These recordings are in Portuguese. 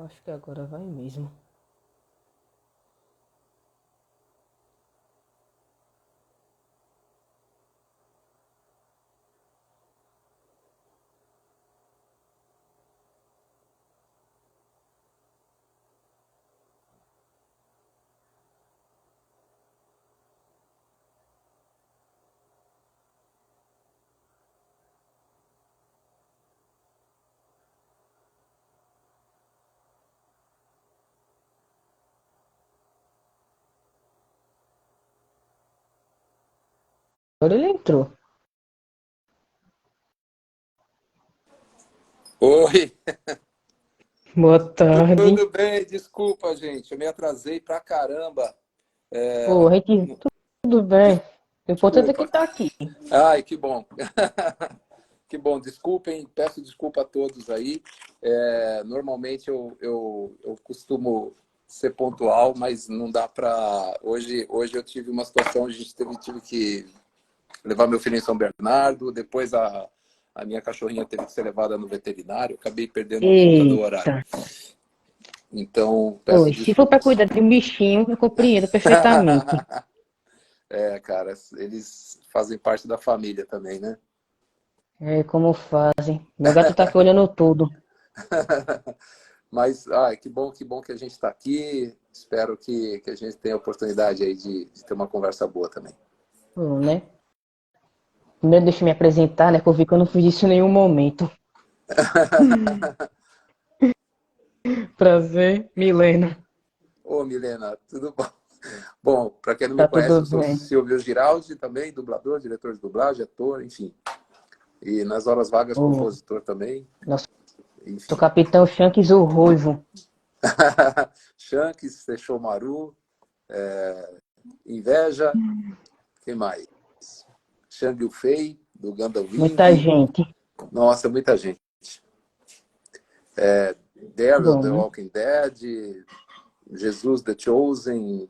Eu acho que agora vai mesmo. Agora ele entrou. Oi, Boa tarde. tudo bem? Desculpa, gente, eu me atrasei pra caramba. Ô, a gente, tudo bem. Des- O importante é que Desculpa. tá aqui. Ai, que bom. Que bom, desculpem, peço desculpa a todos aí. Normalmente eu costumo ser pontual, mas não dá para. Hoje eu tive uma situação, a gente tive que levar meu filho em São Bernardo, depois a minha cachorrinha teve que ser levada no veterinário, acabei perdendo a conta do Eita. horário. Então, peço Oi, se for pra desculpas. cuidar de um bichinho, eu compreendo perfeitamente. Cara, eles fazem parte da família também, né? É como fazem. Meu gato tá aqui olhando tudo. Mas, que bom que a gente está aqui. Espero que a gente tenha a oportunidade aí de ter uma conversa boa também. Ô, né? Primeiro deixa eu me apresentar, né? Que eu vi que eu não fiz isso em nenhum momento. Prazer, Milena. Ô, Milena, tudo bom? Bom, para quem não me Tá conhece, tudo eu sou bem. Silvio Giraldi, também dublador, diretor de dublagem, ator, enfim. E nas horas vagas, Ô, compositor também, nosso enfim. capitão Shanks, o Ruivo. Shanks, Maru, Inveja, quem mais? Shang Fei, do Gundam Muita Wing. gente. Nossa, muita gente. Daryl, Bom, The né? Walking Dead, Jesus, The Chosen,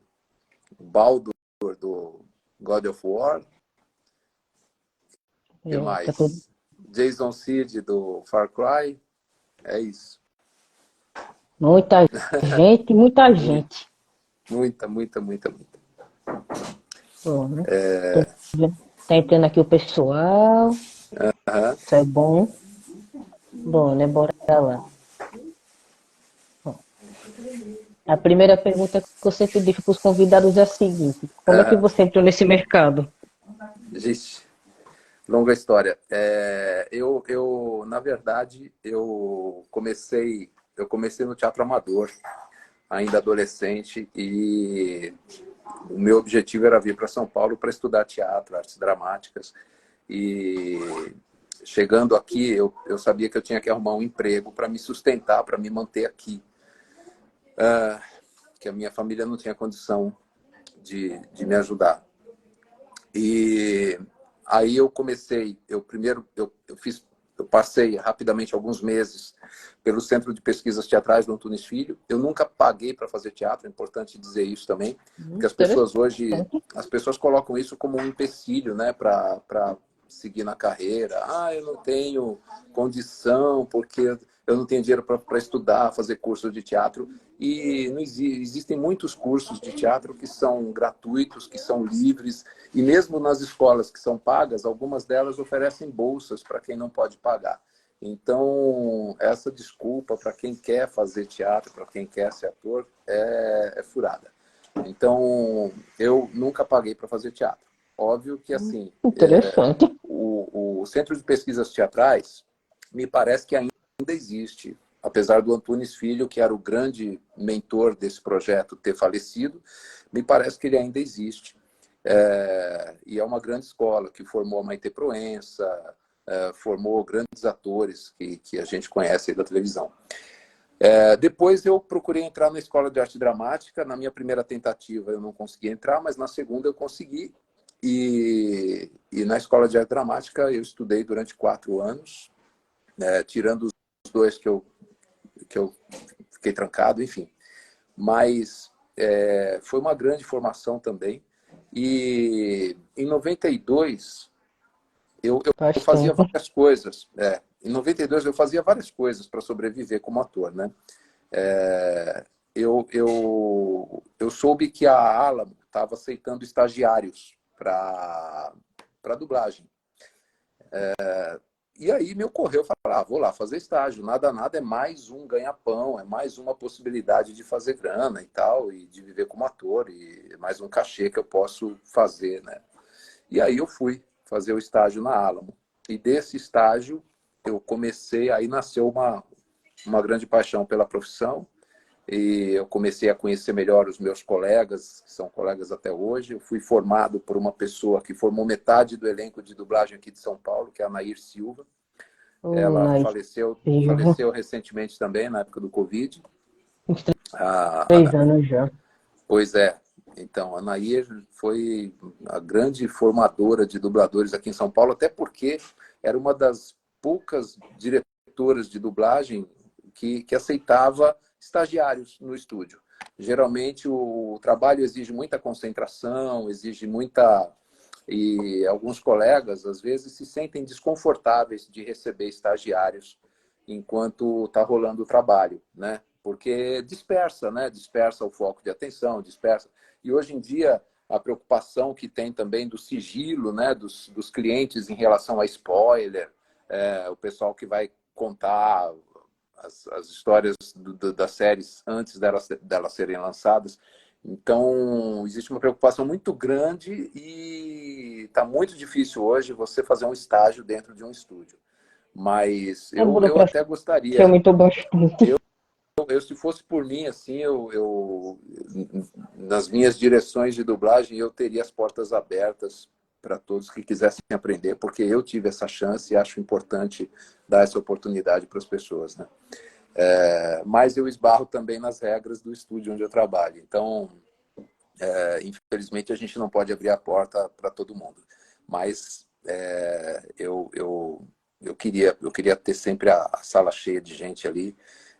Baldur, do God of War. Que É, tá tudo. mais? Jason Seed, do Far Cry. É isso. Muita gente, muita Muita, gente. muita. Bom, né? Tô vendo. Tá entrando aqui o pessoal. Aham. Isso é bom. Bom, né? Bora lá. Bom, a primeira pergunta que eu sempre deixo para os convidados é a seguinte: como é que Aham. você entrou nesse mercado? Gente, longa história. Na verdade, eu comecei no teatro amador, ainda adolescente, e o meu objetivo era vir para São Paulo para estudar teatro, artes dramáticas. E chegando aqui, eu sabia que eu tinha que arrumar um emprego para me sustentar, para me manter aqui, que a minha família não tinha condição de me ajudar. E aí eu comecei, eu passei rapidamente alguns meses pelo Centro de Pesquisas Teatrais do Antunes Filho. Eu nunca paguei para fazer teatro, é importante dizer isso também, porque as pessoas hoje, Interessante. as pessoas colocam isso como um empecilho, né, para seguir na carreira. Eu não tenho condição porque eu não tenho dinheiro para estudar, fazer curso de teatro. E não existem muitos cursos de teatro que são gratuitos, que são livres, e mesmo nas escolas que são pagas, algumas delas oferecem bolsas para quem não pode pagar. Então, essa desculpa para quem quer fazer teatro, para quem quer ser ator, é furada. Então, eu nunca paguei para fazer teatro. Óbvio que, assim, Interessante. o Centro de Pesquisas Teatrais me parece que ainda existe. Apesar do Antunes Filho, que era o grande mentor desse projeto, ter falecido, me parece que ele ainda existe. E é uma grande escola que formou a Maite Proença, formou grandes atores que a gente conhece aí da televisão. Depois eu procurei entrar na Escola de Arte Dramática. Na minha primeira tentativa eu não consegui entrar, mas na segunda eu consegui. E na Escola de Arte Dramática eu estudei durante 4 anos, tirando os dois que eu fiquei trancado, enfim. Mas foi uma grande formação também. E em 92 eu Faz fazia tempo. várias coisas. Em 92 eu fazia várias coisas para sobreviver como ator, né? Eu soube que a Alamo estava aceitando estagiários para dublagem. E aí me ocorreu falar, vou lá fazer estágio. Nada, nada é mais um ganha-pão, é mais uma possibilidade de fazer grana e tal, e de viver como ator, e é mais um cachê que eu posso fazer, né? E aí eu fui fazer o estágio na Alamo. E desse estágio eu comecei, aí nasceu uma grande paixão pela profissão, e eu comecei a conhecer melhor os meus colegas, que são colegas até hoje. Eu fui formado por uma pessoa que formou metade do elenco de dublagem aqui de São Paulo, que é a Nair Silva. Ela Nice. faleceu recentemente também, na época do Covid. 3 anos já. Pois é. Então, a Nair foi a grande formadora de dubladores aqui em São Paulo, até porque era uma das poucas diretoras de dublagem que aceitava estagiários no estúdio. Geralmente o trabalho exige muita concentração, exige muita... E alguns colegas, às vezes, se sentem desconfortáveis de receber estagiários enquanto está rolando o trabalho, né? Porque dispersa, né? Dispersa o foco de atenção, dispersa. E hoje em dia, a preocupação que tem também do sigilo, né? Dos clientes em relação a spoiler, o pessoal que vai contar as histórias das séries antes delas serem lançadas. Então, existe uma preocupação muito grande e está muito difícil hoje você fazer um estágio dentro de um estúdio. Mas A eu burocracia até gostaria. aumentou bastante. Se fosse por mim, assim, nas minhas direções de dublagem, eu teria as portas abertas para todos que quisessem aprender, porque eu tive essa chance e acho importante dar essa oportunidade para as pessoas, né? Mas eu esbarro também nas regras do estúdio onde eu trabalho. Então, infelizmente, a gente não pode abrir a porta para todo mundo. Mas eu queria ter sempre a sala cheia de gente ali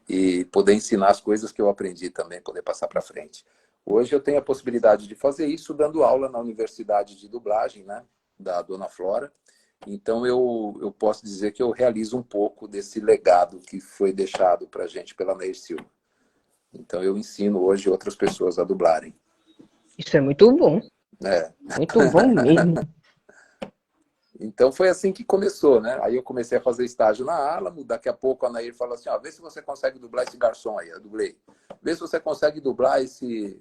e poder ensinar as coisas que eu aprendi também, poder passar para frente. Hoje eu tenho a possibilidade de fazer isso dando aula na Universidade de Dublagem, né, da Dona Flora. Então eu posso dizer que eu realizo um pouco desse legado que foi deixado para a gente pela Nair Silva. Então eu ensino hoje outras pessoas a dublarem. Isso é muito bom. É. Muito bom mesmo. Então foi assim que começou, né? Aí eu comecei a fazer estágio na Alamo, daqui a pouco a Nair falou assim, vê se você consegue dublar esse garçom aí, eu dublei. Vê se você consegue dublar esse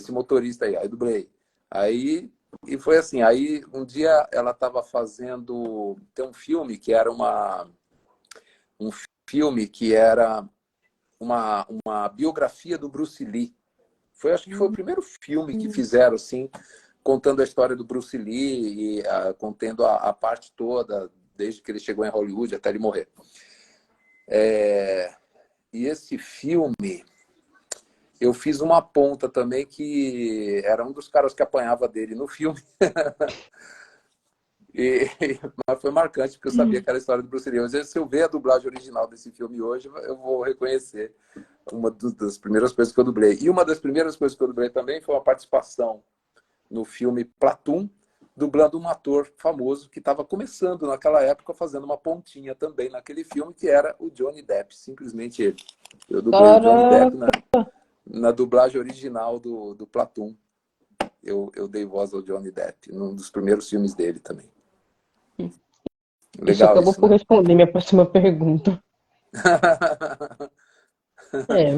motorista aí, eu dublei. Aí, e foi assim, aí um dia ela estava fazendo, tem um filme que era uma biografia do Bruce Lee. Acho que foi o primeiro filme que fizeram, assim, contando a história do Bruce Lee e contando a parte toda, desde que ele chegou em Hollywood até ele morrer. E esse filme, eu fiz uma ponta também que era um dos caras que apanhava dele no filme. Mas foi marcante, porque eu sabia que era a história do Bruce Lee. Às vezes, se eu ver a dublagem original desse filme hoje, eu vou reconhecer uma das primeiras coisas que eu dublei. E uma das primeiras coisas que eu dublei também foi uma participação no filme Platoon, dublando um ator famoso que estava começando naquela época, fazendo uma pontinha também naquele filme, que era o Johnny Depp, simplesmente ele. Eu dublei o Johnny Depp na dublagem original do Platoon. Eu dei voz ao Johnny Depp, num dos primeiros filmes dele também. Isso Legal acabou isso, por né? responder minha próxima pergunta.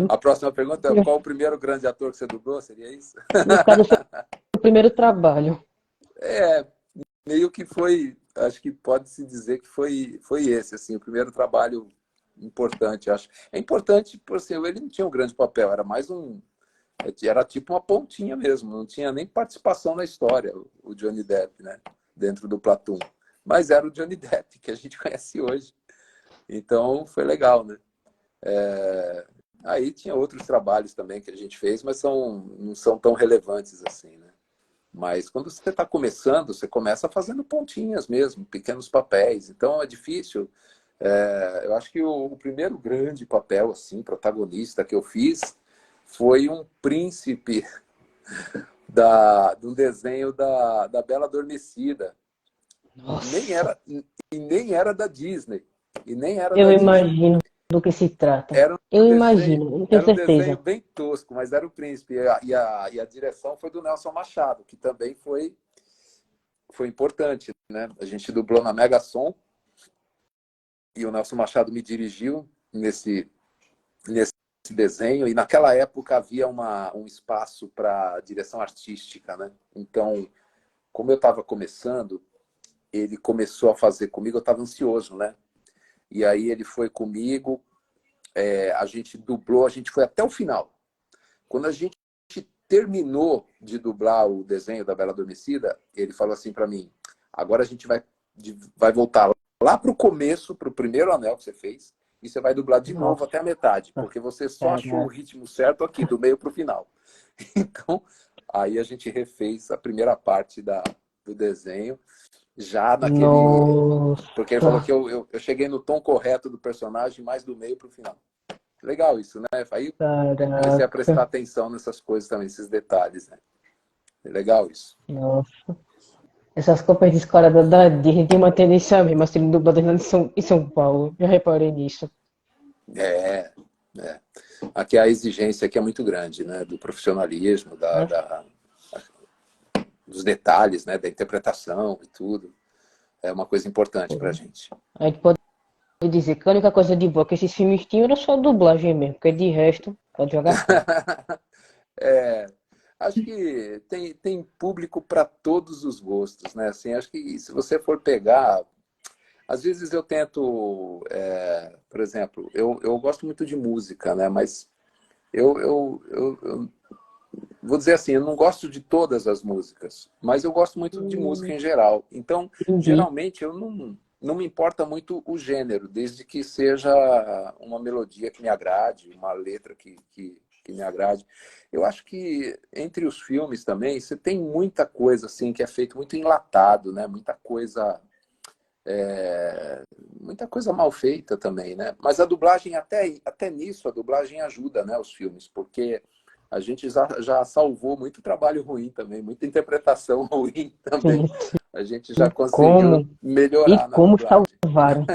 A próxima pergunta é: qual o primeiro grande ator que você dublou? Seria isso? No caso, foi o primeiro trabalho. Meio que foi, acho que pode-se dizer que foi esse, assim, o primeiro trabalho importante, acho. É importante, por assim, ele não tinha um grande papel, era mais era tipo uma pontinha mesmo, não tinha nem participação na história, o Johnny Depp, né, dentro do Platoon. Mas era o Johnny Depp, que a gente conhece hoje. Então, foi legal, né? Aí tinha outros trabalhos também que a gente fez, mas não são tão relevantes assim, né? Mas quando você está começando, você começa fazendo pontinhas mesmo, pequenos papéis. Então é difícil. Eu acho que o primeiro grande papel, assim, protagonista que eu fiz foi um príncipe do desenho da Bela Adormecida. Nossa, Nem era da Disney. E nem era eu da Disney. imagino. do que se trata. Era um Eu desenho, imagino, eu tenho era um desenho certeza. bem tosco, mas era o Príncipe. E a direção foi do Nelson Machado, que também foi importante, né? A gente dublou na Mega Som e o Nelson Machado me dirigiu nesse desenho. E naquela época havia um espaço para direção artística, né? Então, como eu estava começando, ele começou a fazer comigo, eu estava ansioso, né? E aí ele foi comigo, a gente dublou, a gente foi até o final. Quando a gente terminou de dublar o desenho da Bela Adormecida, ele falou assim para mim, agora a gente vai voltar lá para o começo, para o primeiro anel que você fez, e você vai dublar de novo Nossa, até a metade, porque você só achou o caraca. ritmo certo aqui, do meio para o final. Então, aí a gente refez a primeira parte do desenho, já naquele... Porque ele falou Nossa, que eu cheguei no tom correto do personagem, mais do meio para o final. Legal isso, né? Aí comecei a prestar caraca. atenção nessas coisas também, esses detalhes, né? É legal isso. Nossa. Essas copas de escola da Disney tem uma tendência mesmo a serem dubladas lá em São Paulo. Já reparei nisso. É, é. Aqui a exigência aqui é muito grande, né? Do profissionalismo, Né? dos detalhes, né? Da interpretação e tudo. É uma coisa importante pra gente. A gente pode dizer que a única coisa de boa que esses filmes tinham era só a dublagem mesmo, porque de resto, pode jogar fora. É, acho que tem público para todos os gostos, né? Assim, acho que se você for pegar, às vezes eu tento, por exemplo, eu gosto muito de música, né? Mas eu vou dizer assim, eu não gosto de todas as músicas, mas eu gosto muito de música em geral. Então, Entendi. geralmente, eu não me importa muito o gênero, desde que seja uma melodia que me agrade, uma letra que me agrade. Eu acho que entre os filmes também, você tem muita coisa assim que é feito muito enlatado, né? Muita coisa mal feita também, né? Mas a dublagem, até nisso, a dublagem ajuda, né, os filmes, porque a gente já salvou muito trabalho ruim também, muita interpretação ruim também. Sim. A gente já conseguiu Como? E melhorar na como dublagem. salvaram?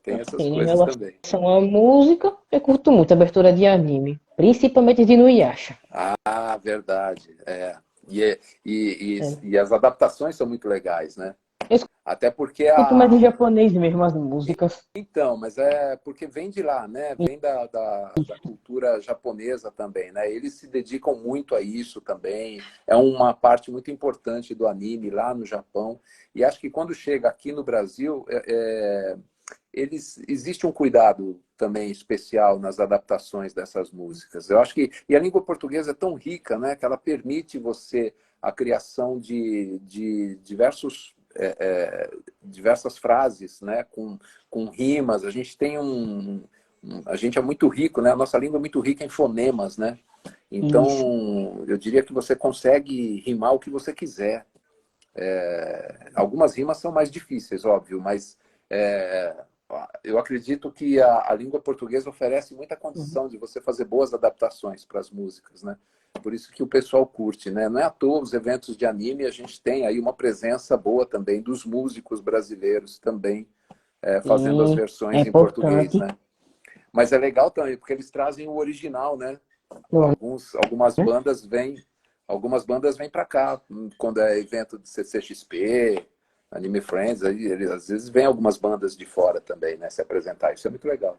Tem essas Em coisas também. relação à música, eu curto muito a abertura de anime, principalmente de Inuyasha. Ah, verdade. É. E as adaptações são muito legais, né? Eu Até porque escuto mais em japonês mesmo as músicas. Então, mas é porque vem de lá, né? Vem da cultura japonesa também, né? Eles se dedicam muito a isso também. É uma parte muito importante do anime lá no Japão. E acho que quando chega aqui no Brasil, existe um cuidado também especial nas adaptações dessas músicas. Eu acho que e a língua portuguesa é tão rica, né? Que ela permite você a criação de diversas frases, né? Com rimas. A gente tem a gente é muito rico, né? A nossa língua é muito rica em fonemas, né? Isso. Então, eu diria que você consegue rimar o que você quiser. Algumas rimas são mais difíceis, óbvio, mas é, eu acredito que a língua portuguesa oferece muita Uhum. condição de você fazer boas adaptações para as músicas, né? Por isso que o pessoal curte, né? Não é à toa os eventos de anime, a gente tem aí uma presença boa também dos músicos brasileiros também fazendo as Sim, é versões em português, importante. né? Mas é legal também, porque eles trazem o original, né? Não é? Algumas bandas vêm para cá, quando é evento de CCXP, Anime Friends, aí eles, às vezes vem algumas bandas de fora também, né? Se apresentar. Isso é muito legal.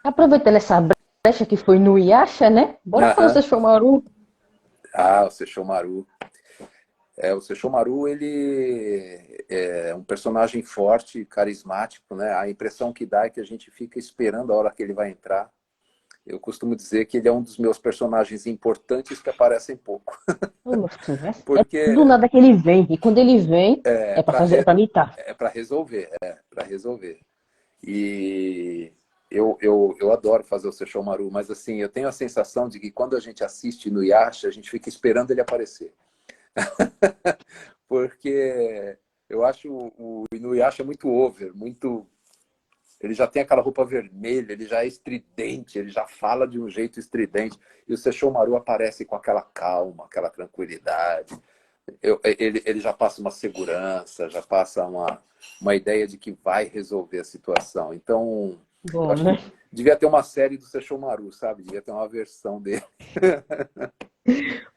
Aproveitando essa brecha que foi no Yasha, né? Bora falar Aham. do Sesshomaru. Ah, o Sesshomaru. O Sesshomaru, ele é um personagem forte, carismático, né? A impressão que dá é que a gente fica esperando a hora que ele vai entrar. Eu costumo dizer que ele é um dos meus personagens importantes que aparecem pouco. Ô, meu filho, é do Porque nada que ele vem. E quando ele vem, é é pra para fazer, é pra mitar. resolver, para resolver. E eu adoro fazer o Sesshomaru, mas assim, eu tenho a sensação de que quando a gente assiste no Yasha, a gente fica esperando ele aparecer. Porque eu acho o Inuyasha muito over, muito. Ele já tem aquela roupa vermelha, ele já é estridente, ele já fala de um jeito estridente. E o Sesshomaru aparece com aquela calma, aquela tranquilidade. Ele já passa uma segurança, já passa uma ideia de que vai resolver a situação. Então, eu Bom, acho né? que devia ter uma série do Sesshomaru, sabe? Devia ter uma versão dele.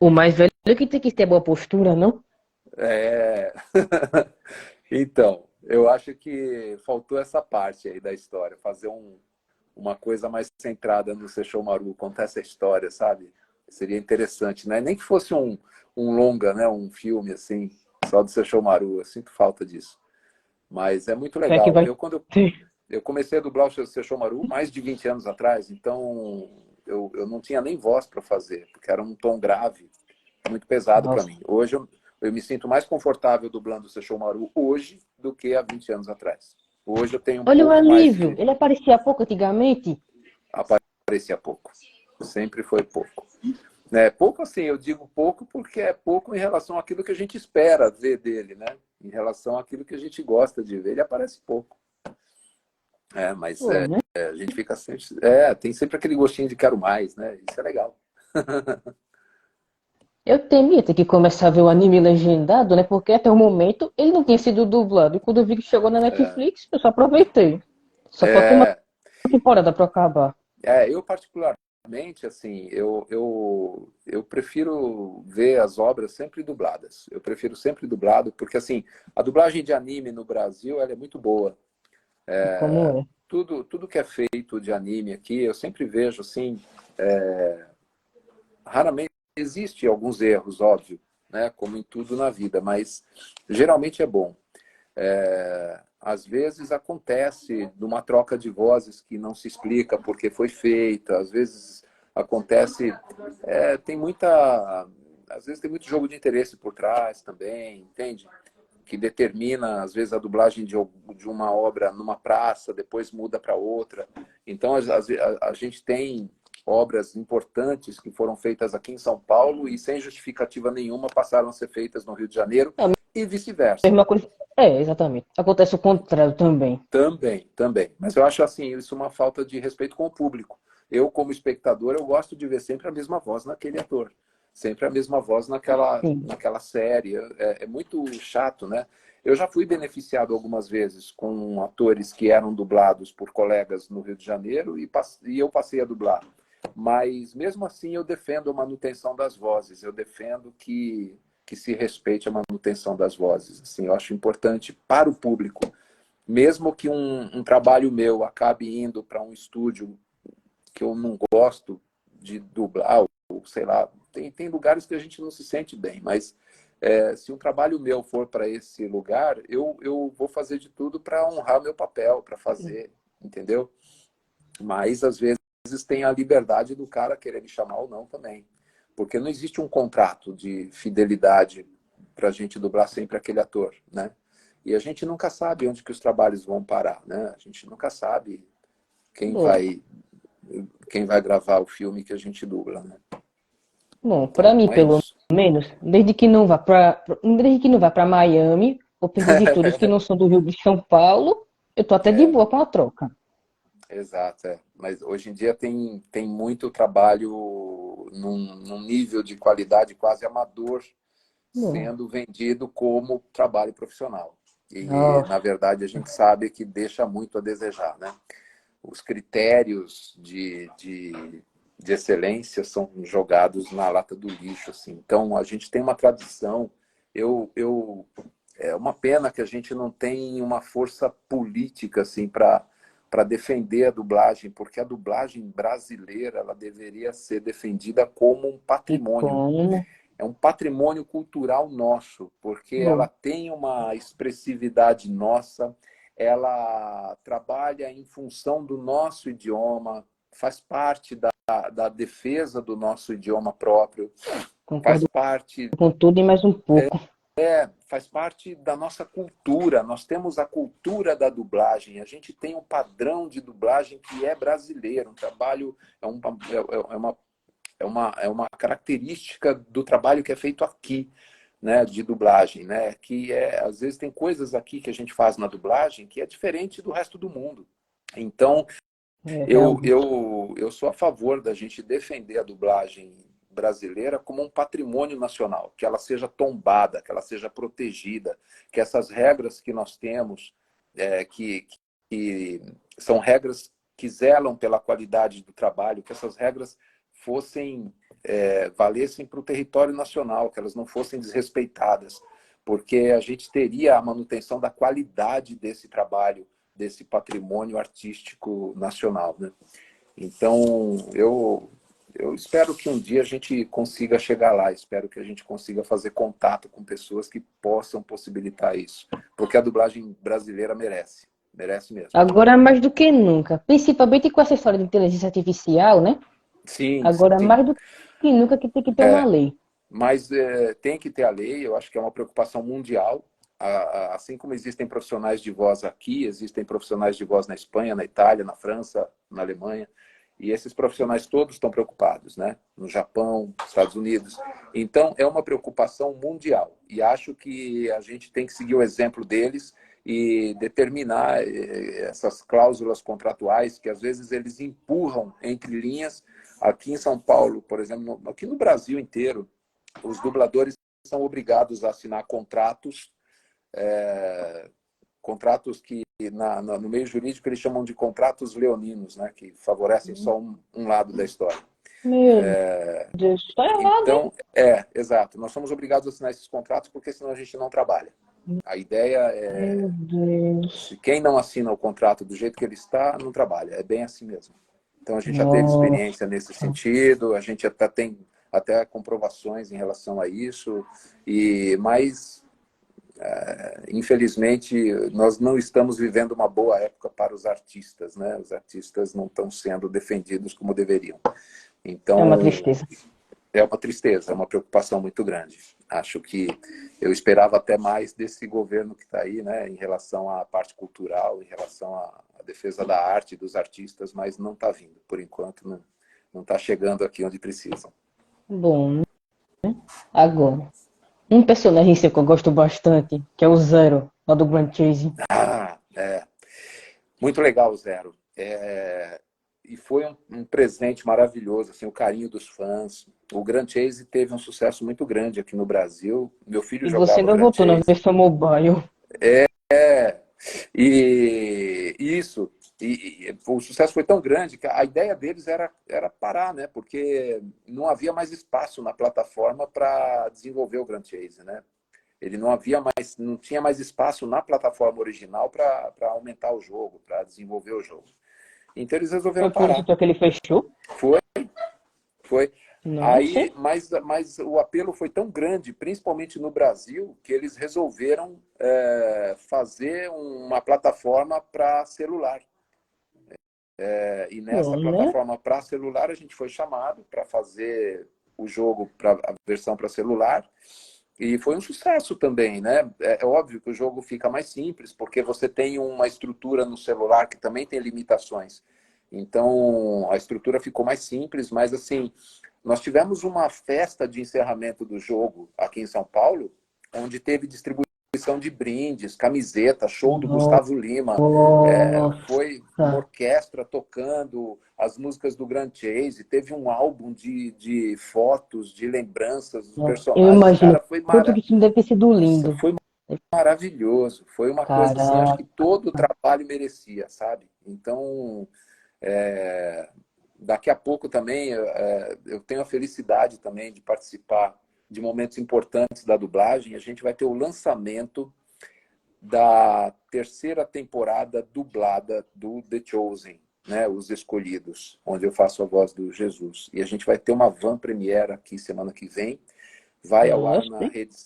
O mais velho que tem que ter boa postura, não? É... Então, eu acho que faltou essa parte aí da história, fazer uma coisa mais centrada no Sesshomaru, contar essa história, sabe? Seria interessante, né? Nem que fosse um longa, né? Um filme assim, só do Sesshomaru. Eu sinto falta disso. Mas é muito É que legal. vai Quando ter. eu comecei a dublar o Sesshomaru mais de 20 anos atrás, então eu não tinha nem voz para fazer, porque era um tom grave, muito pesado para Nossa. mim. Hoje eu me sinto mais confortável dublando o Sesshomaru hoje do que há 20 anos atrás. Hoje eu tenho um Olha o pouco mais alívio. de... Ele aparecia pouco antigamente. Aparecia pouco. Sempre foi pouco. Né? Pouco assim, eu digo pouco porque é pouco em relação àquilo que a gente espera ver dele, né? Em relação àquilo que a gente gosta de ver, ele aparece pouco. Mas Pô, né? a gente fica sempre... tem sempre aquele gostinho de quero mais, né? Isso é legal. Eu temia ter que começar a ver o anime legendado, né? Porque até o momento ele não tinha sido dublado. E quando eu vi que chegou na Netflix, eu só aproveitei. Só falta uma É, temporada pra acabar. eu particularmente, assim, eu prefiro ver as obras sempre dubladas. Eu prefiro sempre dublado, porque, assim, a dublagem de anime no Brasil, ela é muito boa. Como é? Tudo que é feito de anime aqui, eu sempre vejo, assim, raramente existe alguns erros, óbvio, né? Como em tudo na vida, mas geralmente é bom. Às vezes acontece numa troca de vozes que não se explica porque foi feita, às vezes acontece, tem muita, às vezes tem muito jogo de interesse por trás também, entende? Que determina, às vezes, a dublagem de uma obra numa praça, depois muda para outra. Então, a gente tem obras importantes que foram feitas aqui em São Paulo e, sem justificativa nenhuma, passaram a ser feitas no Rio de Janeiro É a e vice-versa. mesma coisa. É, exatamente. Acontece o contrário também. Também, também. Mas eu acho assim, isso uma falta de respeito com o público. Eu, como espectador, eu gosto de ver sempre a mesma voz naquele ator. Sempre a mesma voz Sim. naquela série. É muito chato, né? Eu já fui beneficiado algumas vezes com atores que eram dublados por colegas no Rio de Janeiro e eu passei a dublar. Mas, mesmo assim, eu defendo a manutenção das vozes. Eu defendo que se respeite a manutenção das vozes. Assim, eu acho importante para o público, mesmo que um trabalho meu acabe indo para um estúdio que eu não gosto de dublar, ou sei lá, tem lugares que a gente não se sente bem, mas se um trabalho meu for para esse lugar, eu vou fazer de tudo para honrar meu papel, para fazer, entendeu? Mas, às vezes, tem a liberdade do cara querer me chamar ou não também. Porque não existe um contrato de fidelidade para a gente dublar sempre aquele ator, né? E a gente nunca sabe onde que os trabalhos vão parar, né? A gente nunca sabe quem Bom, vai, quem vai gravar o filme que a gente dubla, né? bom, para Então, mim, é pelo isso. menos, desde que não vá para Miami ou para esses estúdios que não são do Rio de São Paulo, eu tô até de boa com a troca. Exato, Mas hoje em dia tem muito trabalho num nível de qualidade quase amador Bom, sendo vendido como trabalho profissional. E, nossa, na verdade, a gente sabe que deixa muito a desejar, né? Os critérios de excelência são jogados na lata do lixo, assim. Então, a gente tem uma tradição. É uma pena que a gente não tem uma força política assim para defender a dublagem, porque a dublagem brasileira ela deveria ser defendida como um e patrimônio. como? É um patrimônio cultural nosso, porque ela Bom, tem uma expressividade nossa, ela trabalha em função do nosso idioma, faz parte da defesa do nosso idioma próprio, faz concordo parte com tudo e mais um pouco. faz parte da nossa cultura. Nós temos a cultura da dublagem. A gente tem um padrão de dublagem que é brasileiro. Um trabalho é uma característica do trabalho que é feito aqui, né, de dublagem, né? Que às vezes tem coisas aqui que a gente faz na dublagem que é diferente do resto do mundo. Então, É, eu, realmente. eu, eu sou a favor da gente defender a dublagem brasileira como um patrimônio nacional, que ela seja tombada, que ela seja protegida, que essas regras que nós temos, que são regras que zelam pela qualidade do trabalho, que essas regras fossem valessem para o território nacional, que elas não fossem desrespeitadas, porque a gente teria a manutenção da qualidade desse trabalho, desse patrimônio artístico nacional, né? Então, eu espero que um dia a gente consiga chegar lá, espero que a gente consiga fazer contato com pessoas que possam possibilitar isso, porque a dublagem brasileira merece, merece mesmo. Agora mais do que nunca, principalmente com essa história de inteligência artificial, né? Sim, Agora sim. mais do que nunca que tem que ter uma lei. Mas tem que ter a lei, eu acho que é uma preocupação mundial. Assim como existem profissionais de voz aqui, existem profissionais de voz na Espanha, na Itália, na França, na Alemanha, e esses profissionais todos estão preocupados, né? No Japão, nos Estados Unidos. Então, é uma preocupação mundial. E acho que a gente tem que seguir o exemplo deles e determinar essas cláusulas contratuais que, às vezes, eles empurram entre linhas. Aqui em São Paulo, por exemplo, aqui no Brasil inteiro, os dubladores são obrigados a assinar contratos, contratos que no meio jurídico eles chamam de contratos leoninos, né, que favorecem só um lado da história. Meu Deus, está errado, hein? Então, exato. Nós somos obrigados a assinar esses contratos porque senão a gente não trabalha. A ideia Meu é, Deus. quem não assina o contrato do jeito que ele está, não trabalha. É bem assim mesmo. Então, a gente já teve Nossa. experiência nesse sentido, a gente até tem até comprovações em relação a isso, mas, infelizmente, nós não estamos vivendo uma boa época para os artistas, né? Os artistas não estão sendo defendidos como deveriam. É uma Então, tristeza. é uma tristeza, é uma preocupação muito grande. Acho que eu esperava até mais desse governo que está aí, né, em relação à parte cultural, em relação à defesa da arte, dos artistas, mas não está vindo. Por enquanto, não está chegando aqui onde precisam. Bom, agora. Um personagem seu que eu gosto bastante, que é o Zero, lá do Grand Chase. Muito legal o Zero. E foi um presente maravilhoso, assim, o carinho dos fãs. O Grand Chase teve um sucesso muito grande aqui no Brasil. Meu filho E você jogava ainda Grand voltou na Chase. versão mobile. E isso, o sucesso foi tão grande que a ideia deles era parar, né? Porque não havia mais espaço na plataforma para desenvolver o Grand Chase, né? Ele não tinha mais espaço na plataforma original para aumentar o jogo, para desenvolver o jogo. Então eles resolveram Foi por isso parar. que ele fechou? Foi. Nossa. Aí, mas o apelo foi tão grande, principalmente no Brasil, que eles resolveram fazer uma plataforma para celular. E nessa Bom, né? plataforma para celular a gente foi chamado para fazer o jogo para a versão para celular. E foi um sucesso também, né? É óbvio que o jogo fica mais simples, porque você tem uma estrutura no celular que também tem limitações. Então, a estrutura ficou mais simples, mas assim, nós tivemos uma festa de encerramento do jogo aqui em São Paulo, onde teve distribuição de brindes, camiseta, show do Gustavo Lima. Nossa. Foi uma orquestra tocando as músicas do Grand Chase, teve um álbum de fotos, de lembranças dos Eu personagens. imagino Cara, quanto que isso deve ter sido Nossa, lindo. foi maravilhoso. Foi uma coisa assim, acho que Caraca. todo o trabalho merecia, sabe? Então, daqui a pouco também eu tenho a felicidade também de participar de momentos importantes da dublagem. A gente vai ter o lançamento da terceira temporada dublada do The Chosen, né, Os Escolhidos, onde eu faço a voz do Jesus. E a gente vai ter uma van premiere aqui semana que vem. Vai ao ar Nossa. na rede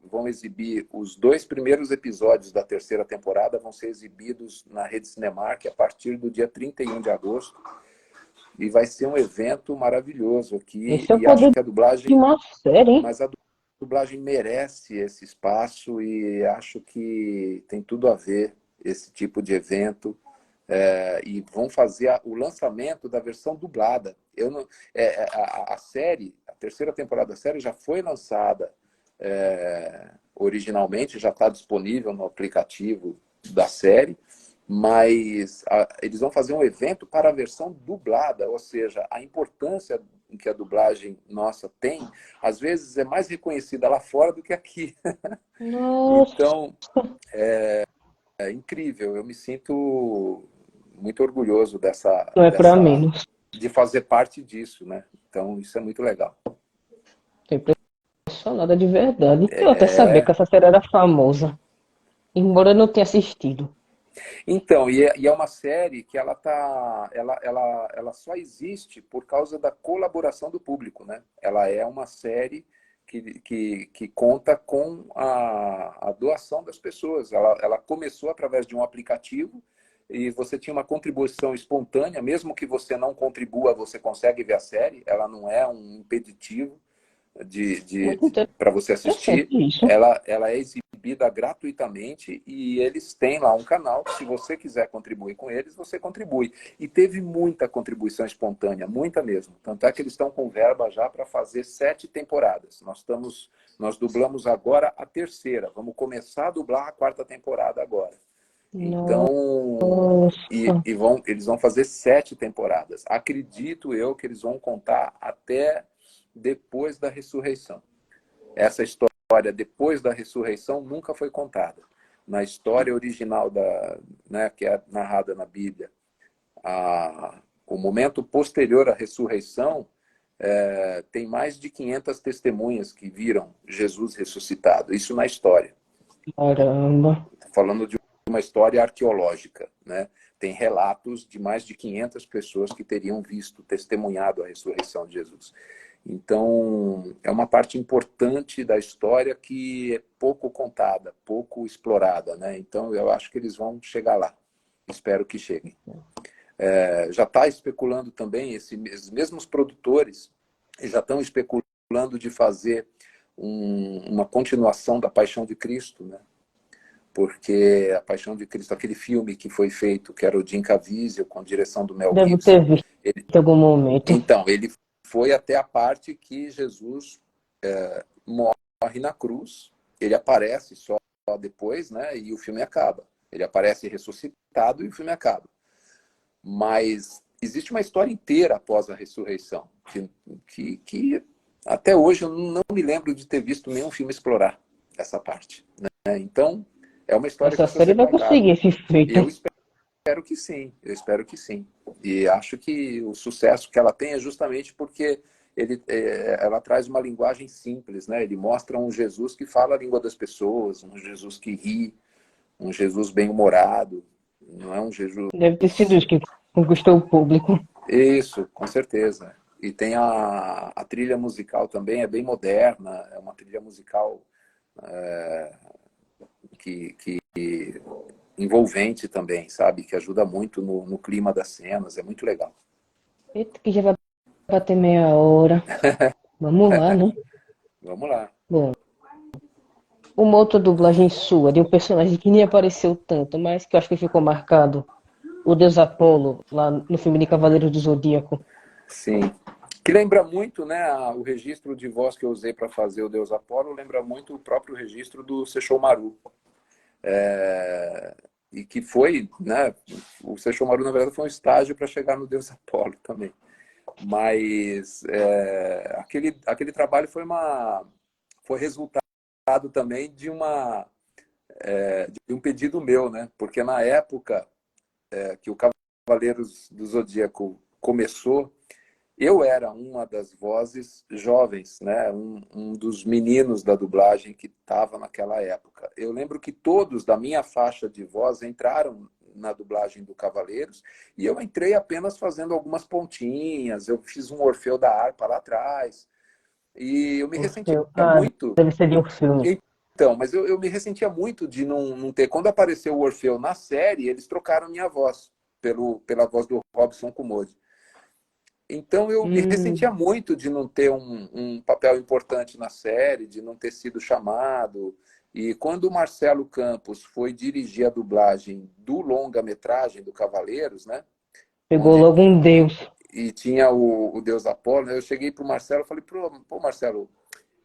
vão exibir os 2 primeiros episódios da terceira temporada, vão ser exibidos na rede Cinemark a partir do dia 31 de agosto. E vai ser um evento maravilhoso aqui. Esse é o E acho poder que a de dublagem, uma série, hein? mas a dublagem merece esse espaço e acho que tem tudo a ver esse tipo de evento. E vão fazer o lançamento da versão dublada. Eu não, a série, a terceira temporada da série já foi lançada originalmente, já está disponível no aplicativo da série, mas eles vão fazer um evento para a versão dublada, ou seja, a importância em que a dublagem nossa tem, às vezes é mais reconhecida lá fora do que aqui. Nossa, Então, é incrível. Eu me sinto muito orgulhoso não é pra menos. de fazer parte disso, né? Então, isso é muito legal. Tô impressionada de verdade. Eu até sabia que essa série era famosa, embora eu não tenha assistido. Então, e é uma série que ela só existe por causa da colaboração do público, né? Ela é uma série que conta com a doação das pessoas. Ela começou através de um aplicativo e você tinha uma contribuição espontânea, mesmo que você não contribua, você consegue ver a série. Ela não é um impeditivo Muito para você interessante assistir. isso. Ela é exibida gratuitamente e eles têm lá um canal. Se você quiser contribuir com eles, você contribui. E teve muita contribuição espontânea, muita mesmo. Tanto é que eles estão com verba já para fazer 7 temporadas. Nós dublamos agora a terceira. Vamos começar a dublar a 4ª temporada agora. Então, Nossa, eles vão fazer 7 temporadas. Acredito eu que eles vão contar até depois da ressurreição. Essa história depois da ressurreição nunca foi contada. Na história original né, que é narrada na Bíblia, o momento posterior à ressurreição, tem mais de 500 testemunhas que viram Jesus ressuscitado. Isso na história. caramba. Falando de uma história arqueológica, né? Tem relatos de mais de 500 pessoas que teriam visto, testemunhado a ressurreição de Jesus. Então, é uma parte importante da história que é pouco contada, pouco explorada, né? Então, eu acho que eles vão chegar lá. Espero que cheguem. Já está especulando também, esses mesmos produtores já estão especulando de fazer uma continuação da Paixão de Cristo, né? Porque a Paixão de Cristo, aquele filme que foi feito, que era o Jim Caviezel, com direção do Mel Devo ter Gibson, visto ele, em algum momento. então, ele foi até a parte que Jesus morre na cruz, ele aparece só depois, né? E o filme acaba. Ele aparece ressuscitado e o filme acaba. Mas existe uma história inteira após a ressurreição, que até hoje eu não me lembro de ter visto nenhum filme explorar essa parte, né? Então, é uma história que Essa precisa série ser vai conseguir contada. esse feito. Eu espero que sim, eu espero que sim. E acho que o sucesso que ela tem é justamente porque ela traz uma linguagem simples, né? Ele mostra um Jesus que fala a língua das pessoas, um Jesus que ri, um Jesus bem-humorado, não é um Jesus... Deve ter sido isso que conquistou o público. Isso, com certeza. E tem a trilha musical também, é bem moderna, é uma trilha musical que envolvente também, sabe? Que ajuda muito no clima das cenas, é muito legal. Eita, que já vai bater meia hora. Vamos lá, né? Vamos lá. Bom, uma outra dublagem sua, de um personagem que nem apareceu tanto, mas que eu acho que ficou marcado. O Deus Apolo, lá no filme de Cavaleiros do Zodíaco. Sim. Que lembra muito, né, o registro de voz que eu usei para fazer o Deus Apolo, lembra muito o próprio registro do Sesshomaru. E que foi, né, o Sesshomaru, na verdade, foi um estágio para chegar no Deus Apolo também. Mas aquele trabalho foi resultado também de um pedido meu, né? Porque na época que o Cavaleiros do Zodíaco começou, eu era uma das vozes jovens, né? Um dos meninos da dublagem que estava naquela época. Eu lembro que todos da minha faixa de voz entraram na dublagem do Cavaleiros e eu entrei apenas fazendo algumas pontinhas. Eu fiz um Orfeu da harpa lá atrás e eu me ressentia muito. Deve ser de um filme. Então, mas eu me ressentia muito de não ter. Quando apareceu o Orfeu na série, eles trocaram minha voz pela voz do Robson Kumodi. Então eu me ressentia muito de não ter um papel importante na série, de não ter sido chamado. E quando o Marcelo Campos foi dirigir a dublagem do longa-metragem do Cavaleiros, né? Pegou Onde logo um Deus. e tinha o Deus Apolo, né? Eu cheguei para o Marcelo e falei, pô, Marcelo,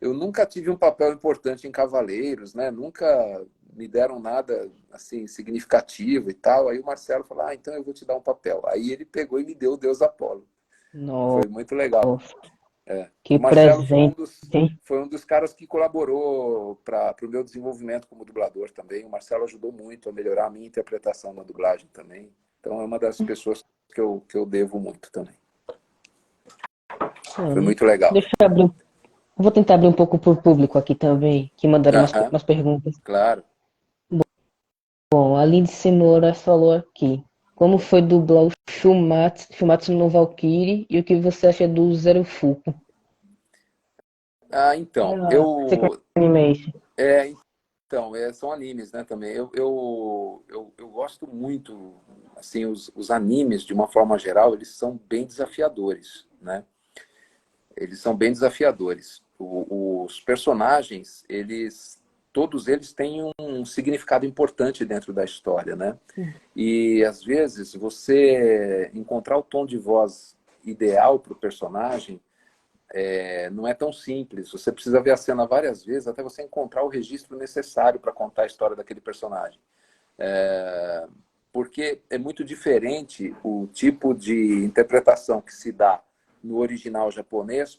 eu nunca tive um papel importante em Cavaleiros, né? Nunca me deram nada assim significativo e tal. Aí o Marcelo falou, então eu vou te dar um papel. Aí ele pegou e me deu o Deus Apolo. Nossa. Foi muito legal. Que O Marcelo presente, hein? foi um dos caras que colaborou para o meu desenvolvimento como dublador também. O Marcelo ajudou muito a melhorar a minha interpretação na dublagem também. Então é uma das pessoas que eu devo muito também. Foi Hum, muito legal. Deixa eu abrir. Vou tentar abrir um pouco para o público aqui também, que mandaram Aham, umas perguntas. claro. Bom, a Lindsay Moura falou aqui. Como foi dublar o Shumatsu no Valkyrie e o que você acha do Zero Fuku? Ah, então, Ah, Secret Animation. é, são animes, né, também. Eu gosto muito, assim, os animes, de uma forma geral, eles são bem desafiadores, né? Eles são bem desafiadores. Os personagens, todos eles têm um significado importante dentro da história, né? E, às vezes, você encontrar o tom de voz ideal para o personagem não é tão simples. Você precisa ver a cena várias vezes até você encontrar o registro necessário para contar a história daquele personagem. Porque é muito diferente o tipo de interpretação que se dá no original japonês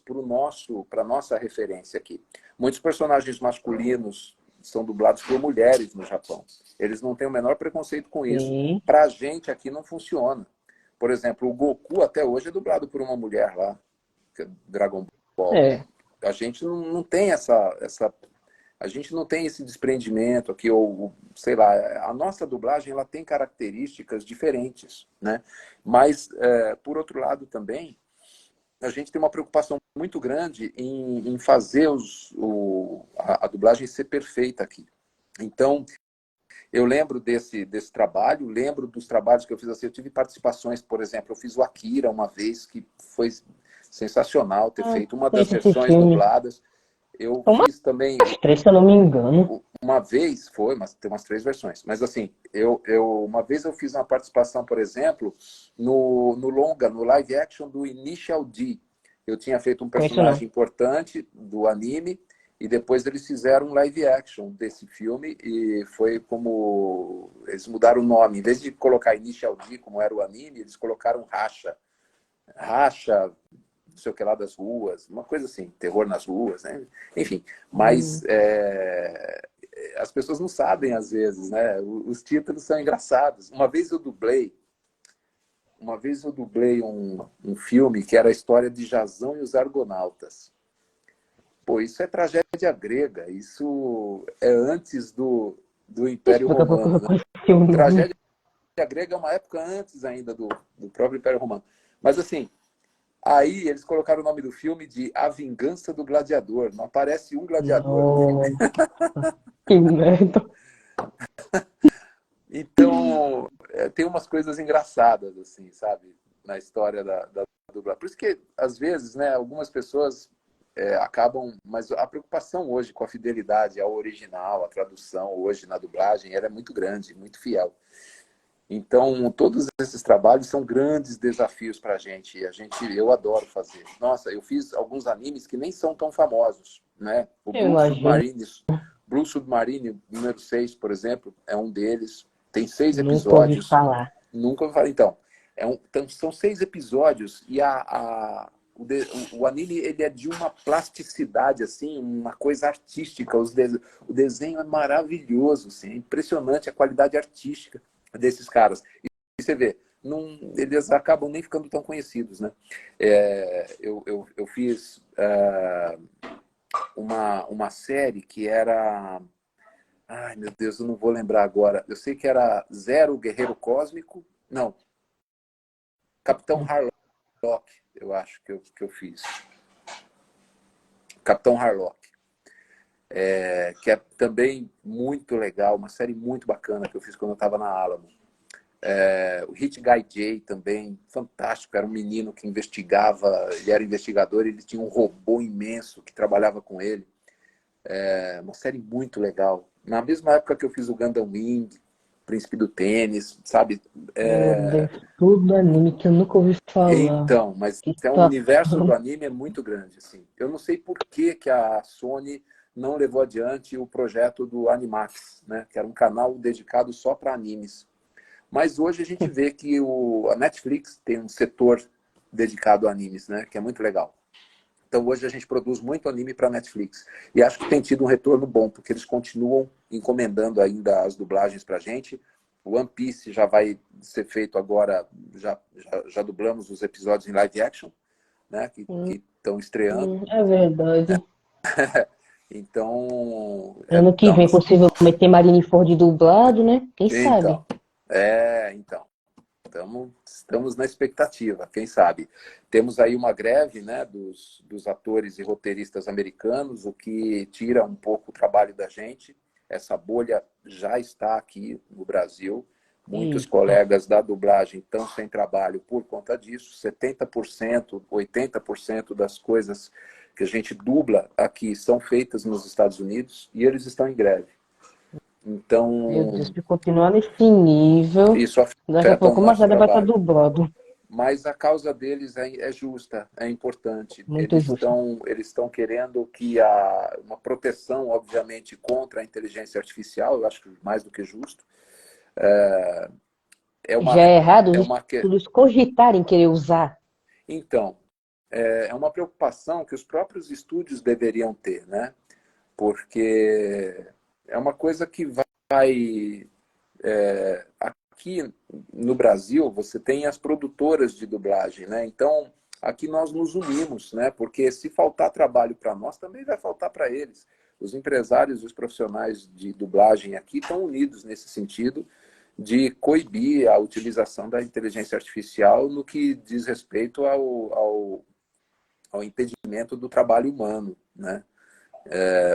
para a nossa referência aqui. Muitos personagens masculinos são dublados por mulheres no Japão. Eles não têm o menor preconceito com isso. Sim. Para a gente aqui não funciona. Por exemplo, o Goku até hoje é dublado por uma mulher lá, que é Dragon Ball. É. A gente não tem a gente não tem esse desprendimento aqui, ou sei lá, a nossa dublagem ela tem características diferentes, né? Mas, por outro lado também, a gente tem uma preocupação muito grande em fazer a dublagem ser perfeita aqui. Então, eu lembro desse trabalho, lembro dos trabalhos que eu fiz assim, eu tive participações, por exemplo, eu fiz o Akira uma vez, que foi sensacional ter feito uma das Conheço esse versões filme. dubladas. Eu Uma fiz também três, se eu não me engano. uma vez, mas tem umas 3 versões, mas assim, uma vez eu fiz uma participação, por exemplo, no longa, no live action do Initial D. Eu tinha feito um Conheço não. personagem importante do anime e depois eles fizeram um live action desse filme e foi como eles mudaram o nome. Em vez de colocar Initial D como era o anime, eles colocaram Racha. Racha, não sei o que lá das ruas, uma coisa assim, terror nas ruas, né? Enfim, mas Hum, as pessoas não sabem às vezes, né? Os títulos são engraçados. Uma vez eu dublei um filme que era a história de Jasão e os Argonautas. Pô, isso é tragédia grega, isso é antes do Deixa Império eu daqui a pouco eu Romano, né? conheci o nome. Tragédia grega é uma época antes ainda do próprio Império Romano. Mas assim, aí eles colocaram o nome do filme de A Vingança do Gladiador. Não aparece um gladiador no filme. Nossa, que merda. Então, tem umas coisas engraçadas, assim, sabe? Na história da dublagem. Por isso que, às vezes, né, algumas pessoas acabam... Mas a preocupação hoje com a fidelidade ao original, a tradução hoje na dublagem, ela é muito grande, muito fiel. Então, todos esses trabalhos são grandes desafios para a gente. Eu adoro fazer. Nossa, eu fiz alguns animes que nem são tão famosos, né? O Eu imagino. Blue Submarine número 6, por exemplo, é um deles. Tem 6 Nunca ouvi episódios. falar. Nunca ouvi falar. Então, então, são 6 episódios e o anime ele é de uma plasticidade, assim, uma coisa artística. O desenho é maravilhoso, assim, é impressionante a qualidade artística desses caras. E você vê, eles acabam nem ficando tão conhecidos, né? Eu fiz uma série que era... Ai, meu Deus, eu não vou lembrar agora. Eu sei que era Zero Guerreiro Cósmico. Não, Capitão Harlock, eu acho que eu fiz. Capitão Harlock. Que é também muito legal, uma série muito bacana que eu fiz quando eu estava na Alamo. O Hit Guy J também, fantástico, era um menino que investigava, ele era investigador, ele tinha um robô imenso que trabalhava com ele. Uma série muito legal. Na mesma época que eu fiz o Gundam Wing, Príncipe do Tênis, sabe? Meu Deus, tudo anime que eu nunca ouvi falar. Então, mas Que o universo do situação. anime é muito grande, assim. Eu não sei por que a Sony não levou adiante o projeto do Animax, né? Que era um canal dedicado só para animes. Mas hoje a gente vê que a Netflix tem um setor dedicado a animes, né? Que é muito legal. Então hoje a gente produz muito anime para Netflix. E acho que tem tido um retorno bom, porque eles continuam encomendando ainda as dublagens para a gente. O One Piece já vai ser feito agora, já dublamos os episódios em live action, né, que estão estreando. É verdade. Então, Ano que dá uma... vem, possivelmente, tem Marineford dublado, né? Quem sabe? Então, então. Estamos na expectativa, quem sabe. Temos aí uma greve, né, dos atores e roteiristas americanos, o que tira um pouco o trabalho da gente. Essa bolha já está aqui no Brasil. Muitos Eita. colegas da dublagem estão sem trabalho por conta disso. 70%, 80% das coisas que a gente dubla aqui são feitas nos Estados Unidos e eles estão em greve. Meu Deus, Então, se continuar nesse nível, isso daqui a afeta o pouco o nosso Machado vai estar trabalho. dublado. Mas a causa deles é justa, é importante. Muito justo. Eles estão querendo que uma proteção, obviamente, contra a inteligência artificial, eu acho que mais do que justo. É uma, Já é errado é os uma, estudos cogitarem querer usar. então, é uma preocupação que os próprios estúdios deveriam ter, né? Porque é uma coisa que vai... Aqui no Brasil, você tem as produtoras de dublagem, né? Então, aqui nós nos unimos, né? Porque se faltar trabalho para nós, também vai faltar para eles. Os empresários e os profissionais de dublagem aqui estão unidos nesse sentido de coibir a utilização da inteligência artificial no que diz respeito ao impedimento do trabalho humano, né?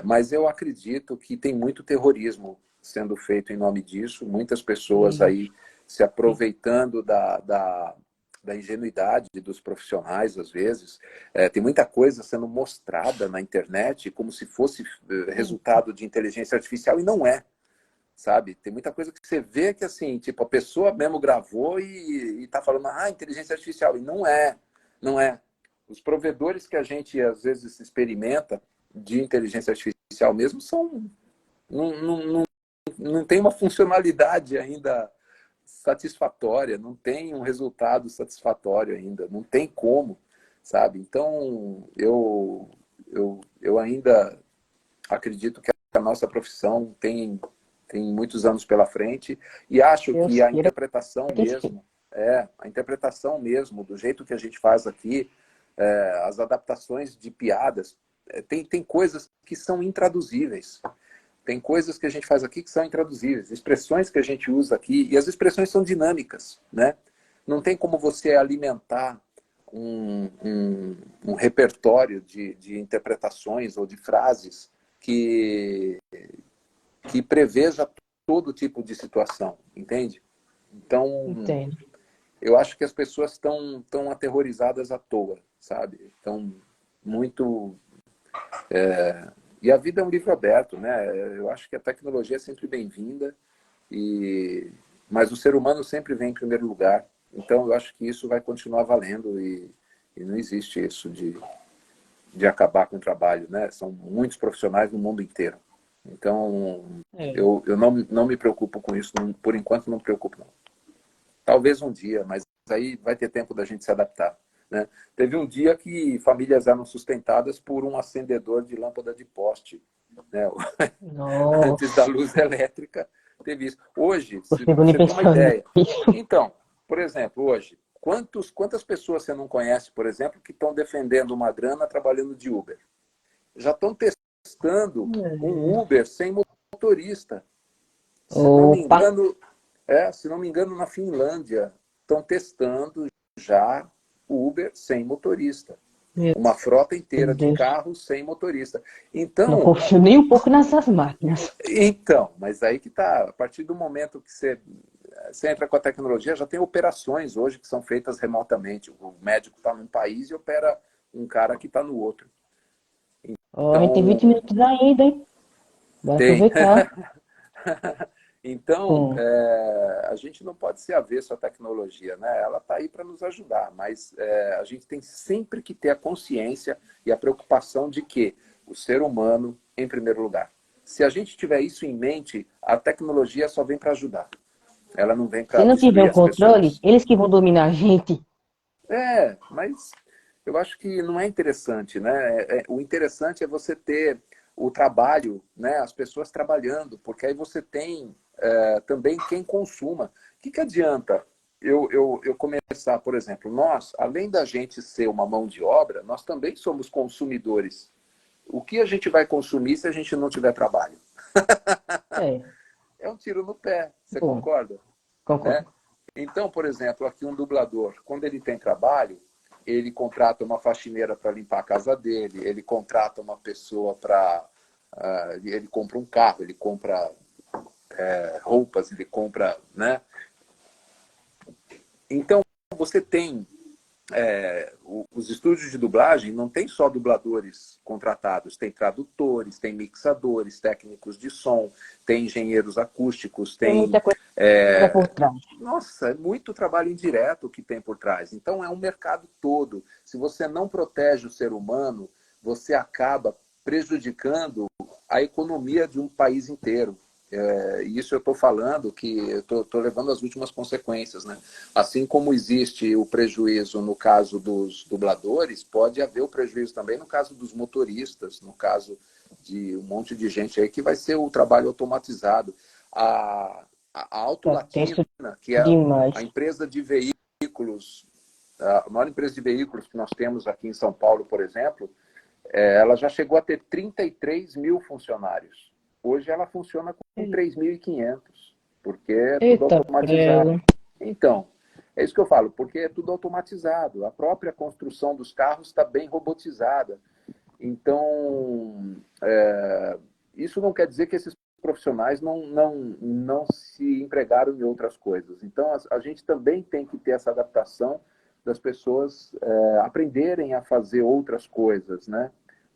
Mas eu acredito que tem muito terrorismo sendo feito em nome disso, muitas pessoas aí se aproveitando da ingenuidade dos profissionais, às vezes. Tem muita coisa sendo mostrada na internet como se fosse resultado de inteligência artificial, e não é, sabe? Tem muita coisa que você vê que, assim, tipo, a pessoa mesmo gravou e está falando, inteligência artificial, e não é, não é. Os provedores que a gente, às vezes, experimenta de inteligência artificial mesmo não tem uma funcionalidade ainda satisfatória, não tem um resultado satisfatório ainda, não tem como, sabe? Então, eu ainda acredito que a nossa profissão tem muitos anos pela frente e acho que Deus queira que sim. a interpretação mesmo, do jeito que a gente faz aqui, as adaptações de piadas, tem coisas que são intraduzíveis. Tem coisas que a gente faz aqui que são intraduzíveis, expressões que a gente usa aqui, e as expressões são dinâmicas, né? Não tem como você alimentar um repertório de interpretações ou de frases que preveja todo tipo de situação, entende? Então, Entendo. eu acho que as pessoas estão aterrorizadas à toa, sabe? Estão muito... E a vida é um livro aberto, né? Eu acho que a tecnologia é sempre bem-vinda, mas o ser humano sempre vem em primeiro lugar. Então, eu acho que isso vai continuar valendo e não existe isso de acabar com o trabalho, né? São muitos profissionais no mundo inteiro. Então, É. eu não me preocupo com isso, por enquanto não me preocupo, não. Talvez um dia, mas aí vai ter tempo da gente se adaptar, né? Teve um dia que famílias eram sustentadas por um acendedor de lâmpada de poste, né? Antes da Nossa, luz elétrica, teve isso. Hoje, se consigo nem você tem uma pensar ideia. nisso. Então, por exemplo, hoje, quantas pessoas você não conhece, por exemplo, que estão defendendo uma grana trabalhando de Uber? Já estão testando um Uber sem motorista. Se não me Opa, engano, se não me engano, na Finlândia estão testando já o Uber sem motorista. meu Uma frota inteira de Deus. carros sem motorista. Não Então, confio nem um pouco nessas máquinas. mas aí que está. A partir do momento que você entra com a tecnologia, já tem operações hoje que são feitas remotamente. O médico está num país e opera um cara que está no outro. Ó, a gente tem 20 Então, minutos ainda, hein? Bora tem. aproveitar. Então, Hum, a gente não pode ser avesso à tecnologia, né? Ela está aí para nos ajudar, mas a gente tem sempre que ter a consciência e a preocupação de que o ser humano em primeiro lugar. Se a gente tiver isso em mente, a tecnologia só vem para ajudar. Ela não vem se para não tiver destruir um as controle, pessoas. eles que vão dominar a gente. Mas Eu acho que não é interessante, né? O interessante é você ter o trabalho, né? As pessoas trabalhando, porque aí você tem também quem consuma. O que adianta eu começar, por exemplo, nós, além da gente ser uma mão de obra, nós também somos consumidores. O que a gente vai consumir se a gente não tiver trabalho? É, É um tiro no pé, você bom, concorda? Né? concordo. Então, por exemplo, aqui um dublador, quando ele tem trabalho, ele contrata uma faxineira para limpar a casa dele, ele contrata uma pessoa para... ele compra um carro, ele compra roupas, ele compra... Né? Então, você tem... os estúdios de dublagem não tem só dubladores contratados, tem tradutores, tem mixadores, técnicos de som, tem engenheiros acústicos, Tem tem... muita coisa por trás. Nossa, é muito trabalho indireto que tem por trás. Então, é um mercado todo. Se você não protege o ser humano, você acaba prejudicando a economia de um país inteiro. E isso eu estou falando que eu estou levando as últimas consequências. Né? Assim como existe o prejuízo no caso dos dubladores, pode haver o prejuízo também no caso dos motoristas, no caso de um monte de gente aí que vai ser o trabalho automatizado. A Auto Tá Latina, tenso que é a demais. empresa de veículos, a maior empresa de veículos que nós temos aqui em São Paulo, por exemplo, ela já chegou a ter 33 mil funcionários. Hoje ela funciona com 3.500, porque é tudo Eita, automatizado. prela. Então, é isso que eu falo, porque é tudo automatizado. A própria construção dos carros está bem robotizada. Então, isso não quer dizer que esses profissionais não se empregaram em outras coisas. Então, a gente também tem que ter essa adaptação das pessoas aprenderem a fazer outras coisas, né?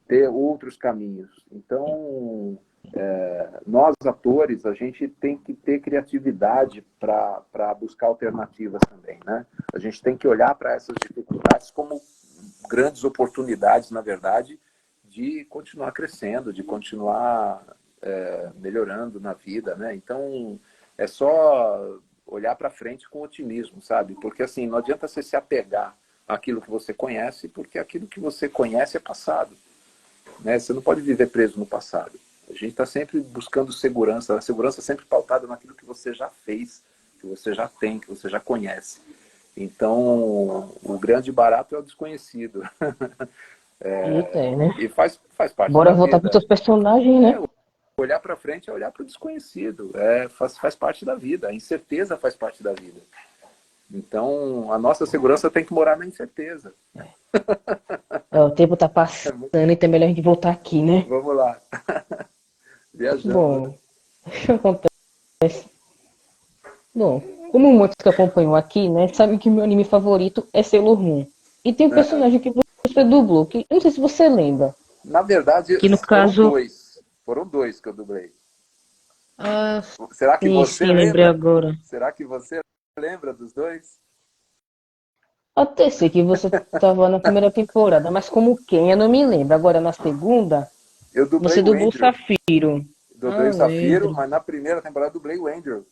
Ter outros caminhos. Então, nós, atores, a gente tem que ter criatividade para buscar alternativas também, né? A gente tem que olhar para essas dificuldades como grandes oportunidades, na verdade, de continuar crescendo, de continuar melhorando na vida, né? Então, é só olhar para frente com otimismo, sabe? Porque, assim, não adianta você se apegar àquilo que você conhece, porque aquilo que você conhece é passado, né? Você não pode viver preso no passado. A gente está sempre buscando segurança, a segurança é sempre pautada naquilo que você já fez, que você já tem, que você já conhece. Então, o grande barato é o desconhecido. Eita, é, né? E faz parte Bora da voltar pros vida. seus personagens, né? Olhar para frente é olhar para o desconhecido. Faz parte da vida. A incerteza faz parte da vida. Então, a nossa segurança tem que morar na incerteza. Ó, o tempo tá passando, então é melhor a gente voltar aqui, né? Vamos lá. Viajamos, né? Bom, o que acontece? Bom, como muitos que acompanham aqui, né, sabem que meu anime favorito é Sailor Moon. E tem um Aham. personagem que você dublou, que eu não sei se você lembra. Na verdade, Que no foram caso. dois. Foram dois que eu dublei. Ah, Será que sim, você sim, lembrei lembra? agora. Será que você lembra dos dois? Até sei que você estava na primeira temporada, mas como quem? Eu não me lembro. Agora na segunda, Eu dublei você o dublou o Andrew. Safiro. Dublei Ah, o Safiro, lembro. mas na primeira temporada eu dublei o Andrew.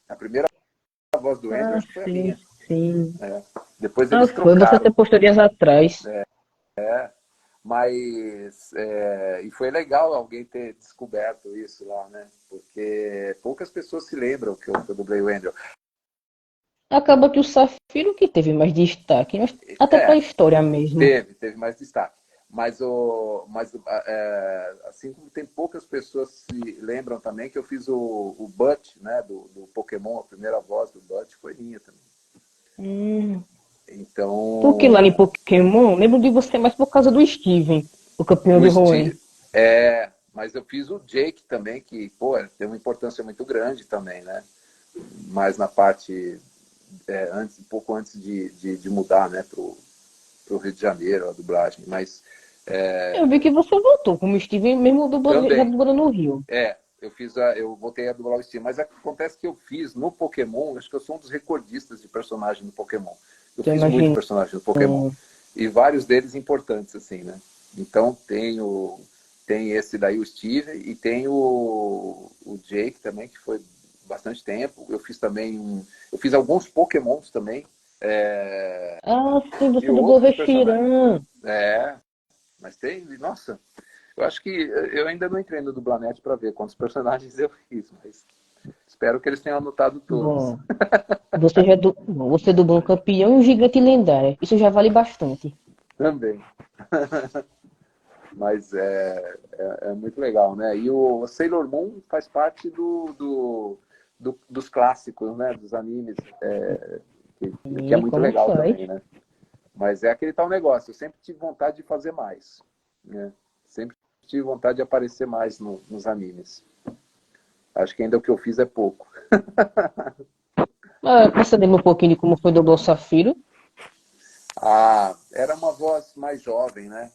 A primeira voz do Andrew Ah, acho que foi a sim, minha. sim. Depois Ah, eles foi. Você até trocaram. postou dias atrás. Mas e foi legal alguém ter descoberto isso lá, né? Porque poucas pessoas se lembram que eu dublei o Andrew. Acaba que o Safiro que teve mais destaque, mas até pra É, história mesmo. teve mais destaque. Assim como tem poucas pessoas se lembram também que eu fiz o Butch, né, do Pokémon, a primeira voz do Butch foi minha também. Hum. Porque lá em Então, Pokémon, lembro de você mais por causa do Steven, o campeão de o Hoenn. Steve, mas eu fiz o Jake também, que, pô, tem uma importância muito grande também, né? Mais na parte, um pouco antes de mudar, né, pro Rio de Janeiro, a dublagem. Mas Eu vi que você voltou como Steven, mesmo dublando, já também, dublando no Rio. eu voltei a dublar o Steve, mas acontece que eu fiz no Pokémon, acho que eu sou um dos recordistas de personagem no Pokémon. Eu Tô fiz muito imaginando. personagem no Pokémon. E vários deles importantes, assim, né? Então tem esse daí, o Steve, e tem o Jake também, que foi bastante tempo. Eu fiz também eu fiz alguns Pokémons também. Ah, sim, E você dublou outros personagens. Reshiram. É, mas tem, nossa, eu acho que eu ainda não entrei no Dublanet para ver quantos personagens eu fiz, mas espero que eles tenham anotado todos. Bom, você dublou um campeão e um gigante lendário. Isso já vale bastante. Também. Mas é muito legal, né? E o Sailor Moon faz parte dos clássicos, né? Dos animes, que é E muito como legal faz? também, né? Mas é aquele tal negócio. Eu sempre tive vontade de fazer mais, né? Sempre tive vontade de aparecer mais nos animes. Acho que ainda o que eu fiz é pouco. Ah, você lembra um pouquinho de como foi dublar o Safiro? Ah, era uma voz mais jovem, né?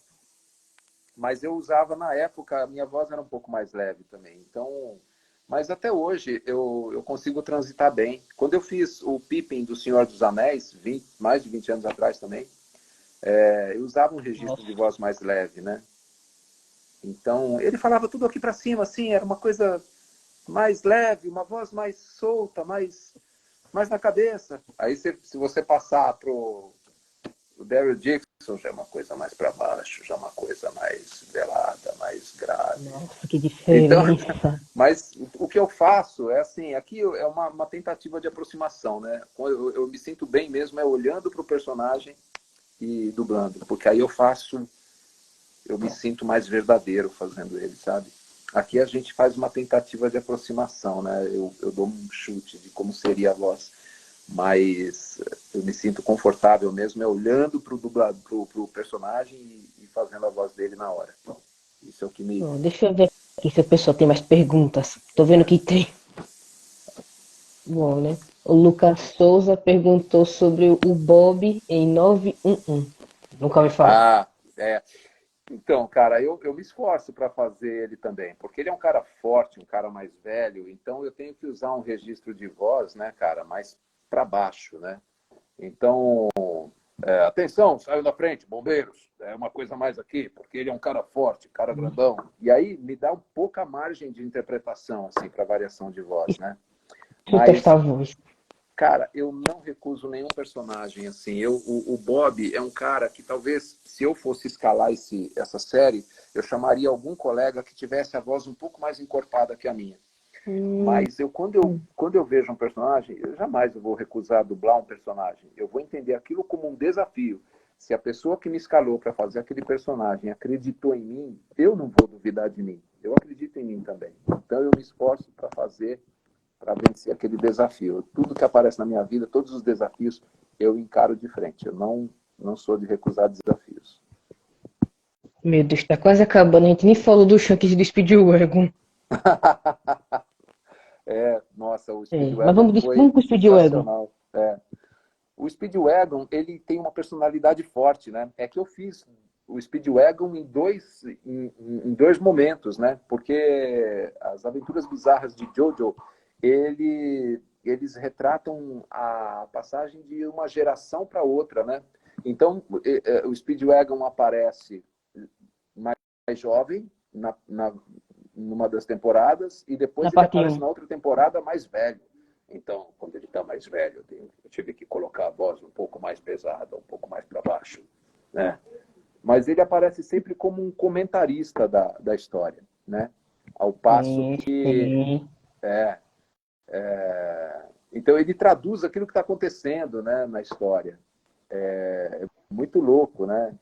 Mas eu usava na época, a minha voz era um pouco mais leve também. Então, mas até hoje eu consigo transitar bem. Quando eu fiz o Pippin do Senhor dos Anéis, mais de 20 anos atrás também, eu usava um registro de Nossa. voz mais leve, né? Então, ele falava tudo aqui para cima, assim, era uma coisa mais leve, uma voz mais solta, mais na cabeça. Aí, se você passar pro o Daryl Dixon, já é uma coisa mais para baixo, já é uma coisa mais velada, mais grave. Nossa, que Então, diferença. mas o que eu faço é assim, aqui é uma tentativa de aproximação, né? Eu me sinto bem mesmo é olhando para o personagem e dublando, porque aí eu me sinto mais verdadeiro fazendo ele, sabe? Aqui a gente faz uma tentativa de aproximação, né? Eu dou um chute de como seria a voz, mas eu me sinto confortável mesmo é olhando para o personagem e fazendo a voz dele na hora. Isso é o que me... Bom, deixa eu ver aqui se o pessoal tem mais perguntas. Tô vendo que tem. Bom, né? O Lucas Souza perguntou sobre o Bob em 911. Nunca ouvi falar. Ah, é. Então, cara, eu me esforço para fazer ele também, porque ele é um cara forte, um cara mais velho, então eu tenho que usar um registro de voz, né, cara, mais para baixo, né? Então, atenção, saiu da frente, bombeiros, é uma coisa mais aqui, porque ele é um cara forte, cara grandão. E aí me dá um pouca margem de interpretação, assim, para variação de voz, né? Deixa eu testar Mas a voz. cara, eu não recuso nenhum personagem assim. O Bob é um cara que talvez, se eu fosse escalar essa série, eu chamaria algum colega que tivesse a voz um pouco mais encorpada que a minha. Hum, Mas quando eu vejo um personagem, eu jamais vou recusar dublar um personagem. Eu vou entender aquilo como um desafio. Se a pessoa que me escalou para fazer aquele personagem acreditou em mim, eu não vou duvidar de mim. Eu acredito em mim também. Então eu me esforço para vencer aquele desafio. Tudo que aparece na minha vida, todos os desafios, eu encaro de frente. Eu não sou de recusar desafios. Meu Deus, tá quase acabando. A gente nem falou do Shanks do Speedwagon. Nossa, o É, mas Speedwagon vamos foi pro Speedwagon. sensacional. O Speedwagon, ele tem uma personalidade forte, né? É que eu fiz o Speedwagon em dois momentos, né? Porque as Aventuras Bizarras de Jojo, eles retratam a passagem de uma geração para outra, né? Então, o Speedwagon aparece mais jovem numa das temporadas e Na depois ele parte aparece 1. na outra temporada mais velho. Então, quando ele está mais velho, eu tive que colocar a voz um pouco mais pesada, um pouco mais para baixo, né? Mas ele aparece sempre como um comentarista da história, né? Ao passo Sim, que sim. então ele traduz aquilo que está acontecendo, né, na história. É muito louco, né?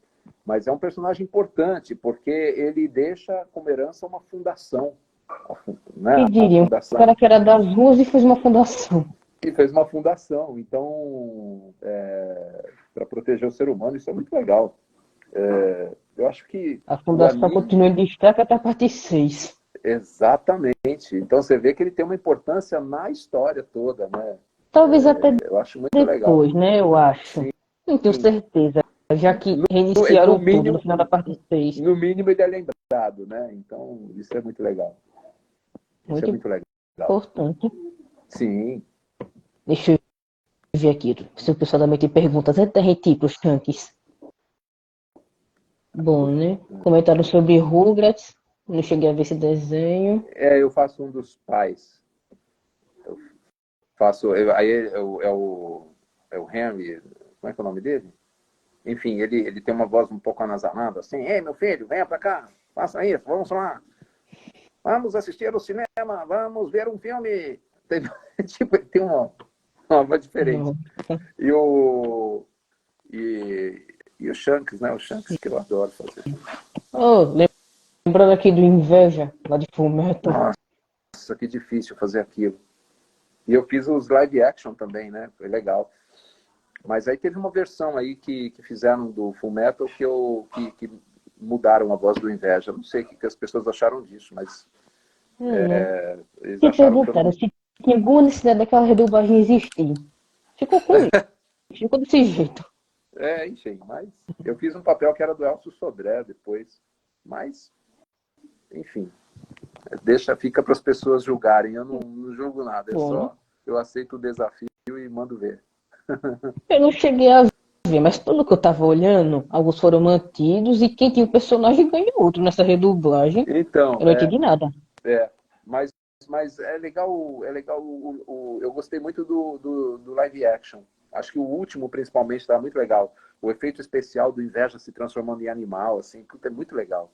Mas é um personagem importante porque ele deixa como herança uma fundação, Que né? A diriam? O fundação cara que era das ruas e fez uma fundação. e fez uma fundação. Então, para proteger o ser humano, isso é muito legal. Eu acho que A o fundação anime, continua em destaque até a parte 6. exatamente. Então você vê que ele tem uma importância na história toda, né? Talvez até Eu acho muito legal. depois, né? Eu acho. Não tenho certeza. Já que No reiniciaram tudo no mínimo, final da parte 6. no mínimo ele é lembrado, né? Então isso é muito legal. Isso é Muito muito legal. importante. Sim. Deixa eu ver aqui. Se o pessoal também tem perguntas, até a gente ir para os tanques. Bom, né? Comentaram sobre Rugrats. Não cheguei a ver esse desenho. Eu faço um dos pais. Eu faço. Aí é o Henry, como é que é o nome dele? Enfim, ele tem uma voz um pouco anasalada, assim, ei, meu filho, venha pra cá, faça isso, vamos lá. Vamos assistir ao cinema, vamos ver um filme. Tipo, ele tem uma voz diferente. E o Shanks, né? O Shanks que eu adoro fazer. Oh, lembrando aqui do Inveja, lá de Fullmetal. Nossa, que difícil fazer aquilo. E eu fiz os live action também, né? Foi legal. Mas aí teve uma versão aí que fizeram do Fullmetal que mudaram a voz do Inveja. Não sei o que as pessoas acharam disso, mas eles Me acharam que eu perguntaram não... se tinha alguma necessidade daquela redublagem existir. Ficou com isso. Ficou desse jeito. Enfim, mas eu fiz um papel que era do Elcio Sodré depois. Mas, enfim, fica para as pessoas julgarem. Eu não julgo nada, eu aceito o desafio e mando ver. Eu não cheguei a ver, mas pelo que eu tava olhando, alguns foram mantidos e quem tinha o personagem ganhou outro nessa redublagem. Então, Eu não entendi nada. Mas é legal, eu gostei muito do live action. Acho que o último, principalmente, está muito legal. O efeito especial do Inveja se transformando em animal, assim, tudo é muito legal.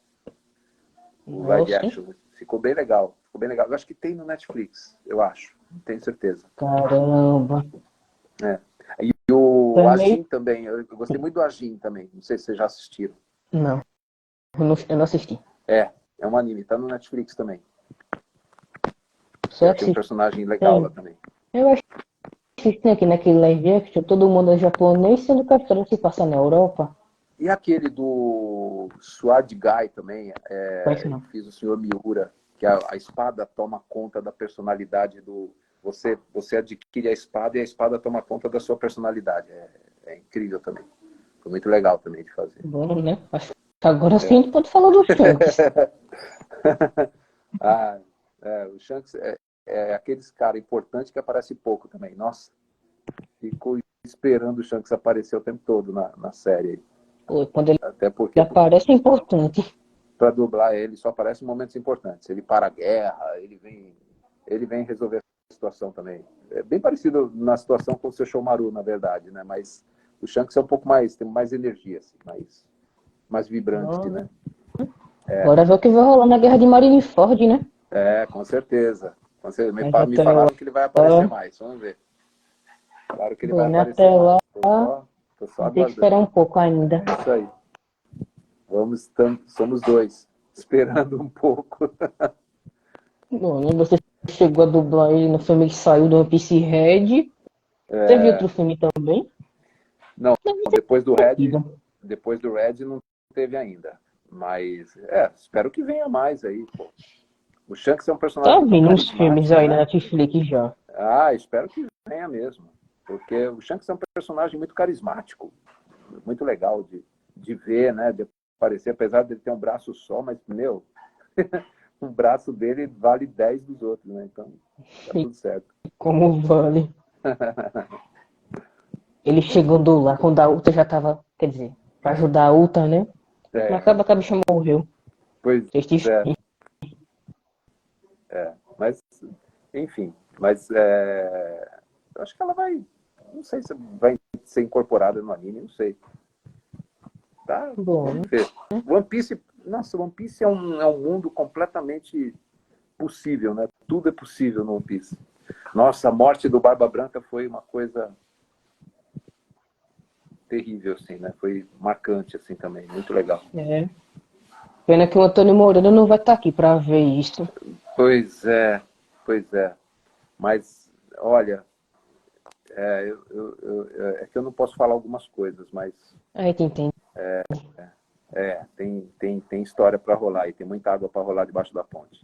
O live action ficou bem legal. Ficou bem legal. Eu acho que tem no Netflix, eu acho. Tenho certeza. Caramba. E o Ajin também. Eu gostei muito do Ajin também. Não sei se vocês já assistiram. Não, eu não assisti. É um anime. Tá no Netflix também. Tem um personagem legal lá também. Eu acho que tem aqui naquele live action, todo mundo é japonês, sendo que a história se passa na Europa. E aquele do Sword Guy também, fiz o Sr. Miura, que a espada toma conta da personalidade do... Você adquire a espada e a espada toma conta da sua personalidade. É incrível também. Foi muito legal também de fazer. Bom, né? Acho que agora sim a gente pode falar do Shanks. O Shanks é aqueles cara importante que aparece pouco também. Nossa, ficou esperando o Shanks aparecer o tempo todo na série. Pô, quando ele Até porque aparece é importante. para dublar ele só aparece em momentos importantes. Ele para a guerra, ele vem resolver a situação também. É bem parecido na situação com o seu Shoumaru, na verdade, né? Mas o Shanks é um pouco mais, tem mais energia, assim, mais vibrante, né? Agora vê o que vai rolar na guerra de Marineford, né? Com certeza. Me falaram que ele vai aparecer mais. Vamos ver. Claro que ele vai aparecer até lá, mais. Tô só tem que esperar um pouco ainda. É isso aí. Somos dois, esperando um pouco. Bom, né? Você chegou a dublar ele no filme que saiu do One Piece Red. Você viu outro filme também? Não, depois do Red não teve ainda. Mas, espero que venha mais aí, pô. O Shanks é um personagem... Tá vindo uns filmes aí na Netflix já. Espero que venha mesmo. Porque o Shanks é um personagem muito carismático. Muito legal de ver, né? De aparecer, apesar de ele ter um braço só, mas, meu... um braço dele vale 10 dos outros, né? Então, tá tudo certo. Como vale. Ele chegando lá, quando a Uta já tava... Quer dizer, pra ajudar a Uta, né? Acaba que a bicha morreu. Pois mas, enfim. Mas eu acho que ela vai... Não sei se vai ser incorporada no anime, não sei. Tá? Bom, Vamos ver. One Piece... Nossa, One Piece é um mundo completamente possível, né? Tudo é possível no One Piece. Nossa, a morte do Barba Branca foi uma coisa terrível, assim, né? Foi marcante, assim, também. Muito legal. Pena que o Antônio Moreira não vai estar aqui para ver isso. Pois é. Mas, olha, é que eu não posso falar algumas coisas, mas... Aí tu entende. Tem história para rolar e tem muita água para rolar debaixo da ponte.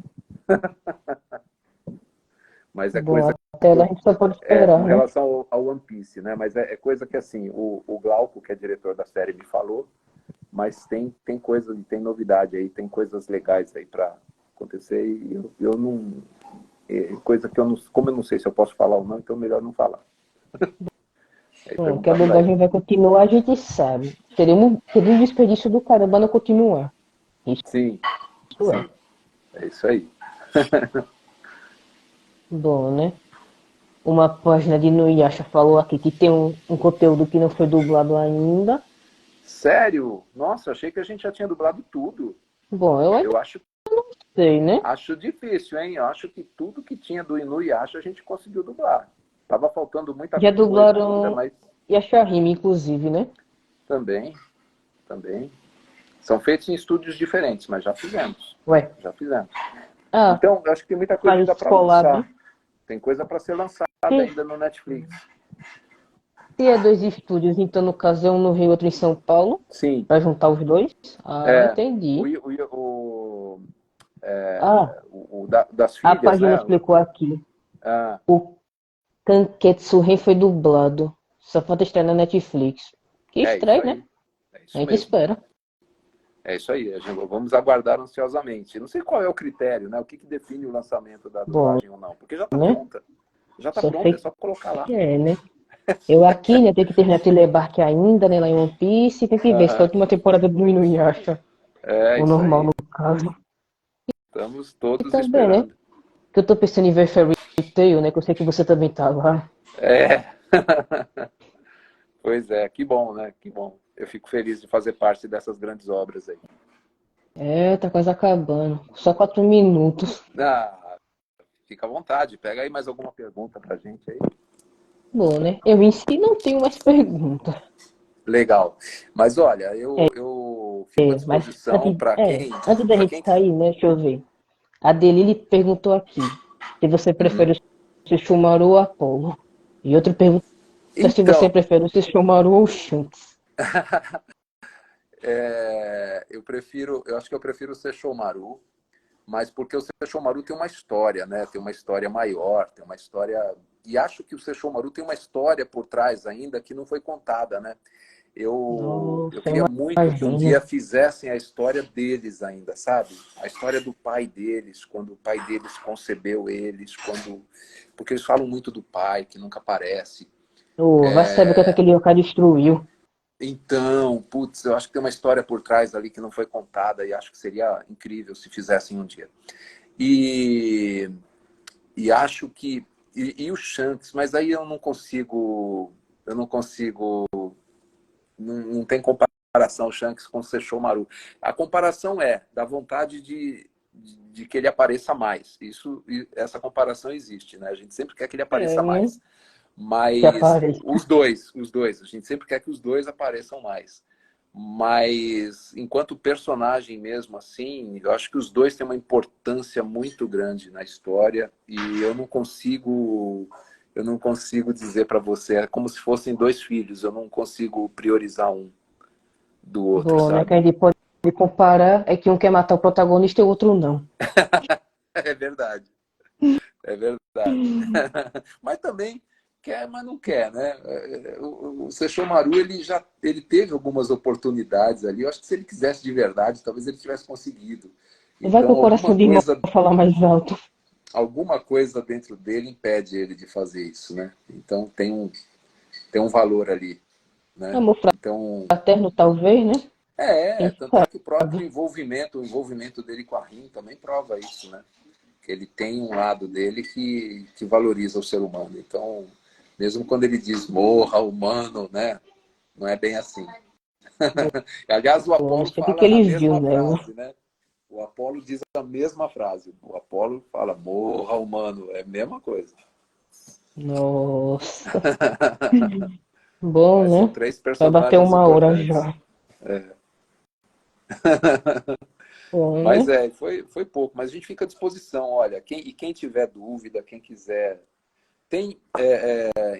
Mas coisa... Até lá a gente só pode esperar, com né? relação ao One Piece, né? Mas é coisa que, assim, o Glauco, que é diretor da série, me falou, mas tem coisa, tem novidade aí, tem coisas legais aí para acontecer e eu não... coisa que eu não... Como eu não sei se eu posso falar ou não, então melhor não falar. Que a dublagem vai continuar, a gente sabe. Seria um desperdício do caramba não continuar. Sim. É isso aí. Bom, né? uma página de Inuyasha falou aqui que tem um conteúdo que não foi dublado ainda. Sério? Nossa, achei que a gente já tinha dublado tudo. Bom, eu ainda Eu acho, sei, né? acho difícil, hein? Eu acho que tudo que tinha do Inuyasha a gente conseguiu dublar. Tava faltando muita Já coisa ainda, dublaram mas Yashahime, inclusive, né? também, também. São feitos em estúdios diferentes, mas já fizemos. Ué. Já fizemos. Ah, Então, eu acho que tem muita coisa ainda faz para collab. lançar. Tem coisa para ser lançada Se, ainda no Netflix. se é dois estúdios, então no caso é um no Rio e outro em São Paulo, Sim. pra juntar os dois. Ah, É, entendi. Ah, das a filhas, página né? explicou aqui. Ah, O Kanketsu Ren foi dublado. Só falta estar na Netflix. Que é isso estranho, né? aí. É A isso gente mesmo. espera. É isso aí. Vamos aguardar ansiosamente. Não sei qual é o critério, né? O que define o lançamento da Bom, dublagem ou não. Porque já está né? pronta. Já está Só pronta, é fez. só colocar lá. É, né? Eu aqui, né, tenho que terminar Thriller Bark ainda, né, lá em One Piece. Tem que ver se a Aham. última temporada do Inuyasha. É O isso normal, aí. no caso. Estamos E todos também, né? esperando. Que eu tô pensando em ver Fairy Tail, né? Que eu sei que você também tá lá. É. Pois é, que bom, né? Que bom. Eu fico feliz de fazer parte dessas grandes obras aí. É, tá quase acabando. Só 4 minutos. Ah, fica à vontade. Pega aí mais alguma pergunta pra gente aí. Bom, né? Eu em si não tenho mais perguntas. Legal. Mas olha, eu fico à Mas disposição para antes da gente quem. sair, né? Deixa eu ver. A Delili perguntou aqui se você prefere Uhum. o Sesshomaru ou Apollo. E outra pergunta se você Então, prefere o Sesshomaru ou o Shanks. eu acho que eu prefiro o Sesshomaru, mas porque o Sesshomaru tem uma história, né? Tem uma história maior, tem uma história. E acho que o Sesshomaru tem uma história por trás ainda que não foi contada, né? Eu Nossa, queria muito que um imagina. dia fizessem a história deles ainda, sabe? A história do pai deles, quando o pai deles concebeu eles, porque eles falam muito do pai, que nunca aparece. Oh, vai saber o que é que aquele cara destruiu. Então, putz, eu acho que tem uma história por trás ali que não foi contada e acho que seria incrível se fizessem um dia. E, e acho que e o Shanks, mas aí eu não consigo, não tem comparação o Shanks com o Sesshomaru. A comparação é da vontade de que ele apareça mais. Essa comparação existe, né? A gente sempre quer que ele apareça É, né? mais. Que Mas apareça. os dois, a gente sempre quer que os dois apareçam mais. Mas enquanto personagem mesmo assim, eu acho que os dois têm uma importância muito grande na história e eu não consigo dizer para você, é como se fossem dois filhos, eu não consigo priorizar um do outro, Bom, né? Que a sabe? gente pode comparar é que um quer matar o protagonista e o outro não. É verdade. É verdade. Mas também quer, mas não quer, né? O Sesshomaru, ele teve algumas oportunidades ali. Eu acho que se ele quisesse de verdade, talvez ele tivesse conseguido. Vai que Então, o coração de irmão falar mais alto. alguma coisa dentro dele impede ele de fazer isso, né? Então, tem um valor ali, né? Amor Então, fraterno, talvez, né? Quem tanto é sabe? que o envolvimento dele com a Rin também prova isso, né? Que ele tem um lado dele que valoriza o ser humano. Então, mesmo quando ele diz morra, humano, né? Não é bem assim. Aliás, o Bom, Apolo sempre que fala a ele viu mesma nela. frase, né? O Apolo diz a mesma frase. O Apolo fala morra, humano. É a mesma coisa. Nossa. Bom, São né? três Vai bater personagens 1 hora importantes. já. Bom, Mas né? foi pouco. Mas a gente fica à disposição. Olha, quem tiver dúvida, quem quiser tem,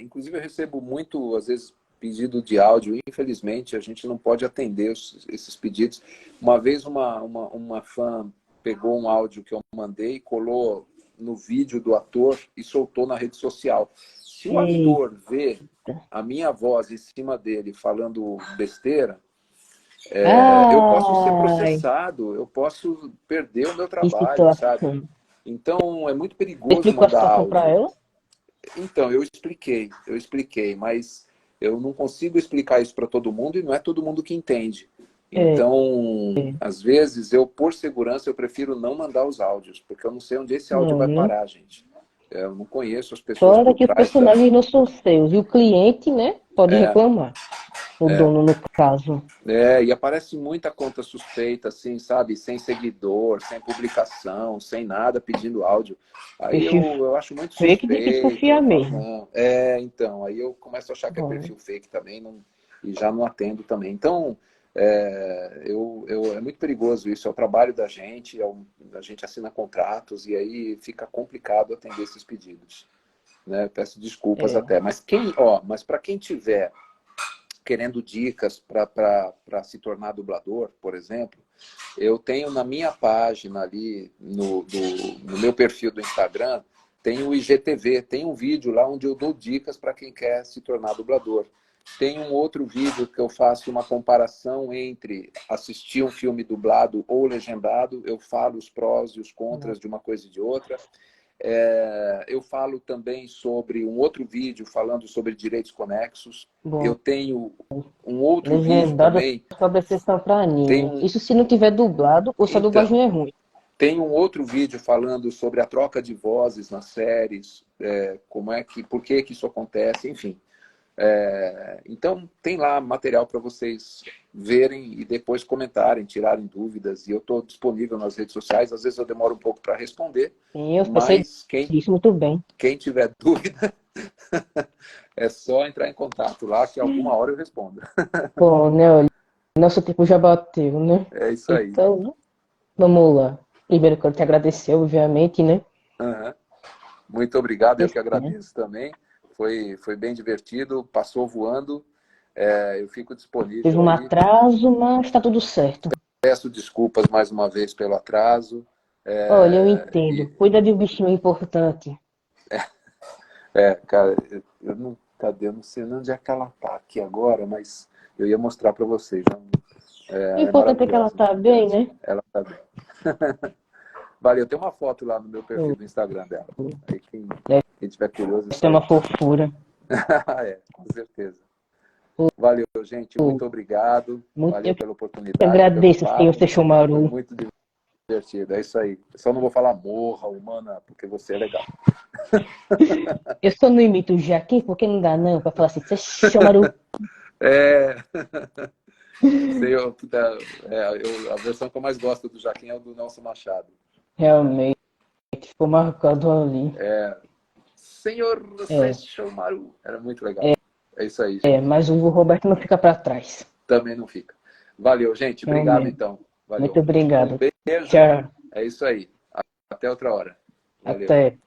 inclusive eu recebo muito, às vezes, pedido de áudio. Infelizmente, a gente não pode atender esses pedidos. Uma vez uma fã pegou um áudio que eu mandei, colou no vídeo do ator e soltou na rede social. Se o Eita. ator vê a minha voz em cima dele falando besteira, eu posso ser Ai, processado, eu posso perder o meu que trabalho, sabe? situação. Então, é muito Você perigoso explicou a mandar situação pra áudio. ela? Então, eu expliquei, mas eu não consigo explicar isso para todo mundo e não é todo mundo que entende. É, Então, às vezes, por segurança, eu prefiro não mandar os áudios, porque eu não sei onde esse áudio não, vai né? parar, gente. Eu não conheço as pessoas Fora por que os trás da... personagens não são seus. E o cliente, né, pode É, reclamar. O dono, no caso. e aparece muita conta suspeita, assim, sabe? Sem seguidor, sem publicação, sem nada, pedindo áudio. Aí Peixe eu acho muito fake tem que suspeito. desconfiar Eu falo, mesmo. não. Então, aí eu começo a achar que é Bom, perfil fake também não, e já não atendo também. Então, é muito perigoso isso. É o trabalho da gente, a gente assina contratos e aí fica complicado atender esses pedidos. Né? Peço desculpas é. até. Mas para quem tiver querendo dicas para se tornar dublador, por exemplo, eu tenho na minha página ali, no meu perfil do Instagram, tem o IGTV, tem um vídeo lá onde eu dou dicas para quem quer se tornar dublador. Tem um outro vídeo que eu faço uma comparação entre assistir um filme dublado ou legendado, eu falo os prós e os contras de uma coisa e de outra. Eu falo também sobre um outro vídeo falando sobre direitos conexos. Eu Bom, tenho um outro vídeo legendado também. sobre exceção para Tem anime. um, Isso se não tiver dublado ou se a então, dublagem é ruim. tem um outro vídeo falando sobre a troca de vozes nas séries, por que isso acontece, enfim. Então, tem lá material para vocês verem e depois comentarem, tirarem dúvidas. E eu estou disponível nas redes sociais. Às vezes eu demoro um pouco para responder, Sim, eu sei mas quem disso muito bem. Quem tiver dúvida, é só entrar em contato lá, que alguma hora eu respondo. Bom, né, olha, nosso tempo já bateu, né? É isso aí. Então, vamos lá. Primeiro, quero te agradecer, obviamente, né? Uhum. Muito obrigado, eu que Né? agradeço também. Foi bem divertido, passou voando. Eu fico Teve disponível um aí. atraso, mas tá tudo certo. Peço desculpas mais uma vez pelo atraso. Olha, eu É, entendo. e, Cuida de um bichinho importante. cara, eu não sei onde é que ela tá aqui agora, mas eu ia mostrar para vocês. O Ela é importante é que ela maravilhosa. tá bem, né? Ela tá bem. Valeu, tem uma foto lá no meu perfil do Instagram dela. Aí quem tiver curioso, é Essa é só ir. uma fofura. Com certeza. Valeu, gente. Muito obrigado. Muito Valeu eu pela que oportunidade, pelo agradeço, senhor papo. Foi Seixomaru. muito divertido. É isso aí. Só não vou falar morra, humana, porque você é legal. Eu só não imito o Jaquim porque não dá não pra falar assim, Seixomaru. É, sei, a versão que eu mais gosto do Jaquim é o do Nelson Machado. Realmente, ficou marcado ali. Senhor É, Sesshomaru. Era muito legal. É isso aí, gente. mas o Roberto não fica pra trás. Também não fica. Valeu, gente. Obrigado, Realmente. então. Muito Valeu. Um obrigado. beijo. Tchau. É isso aí. Até outra hora. Valeu. Até.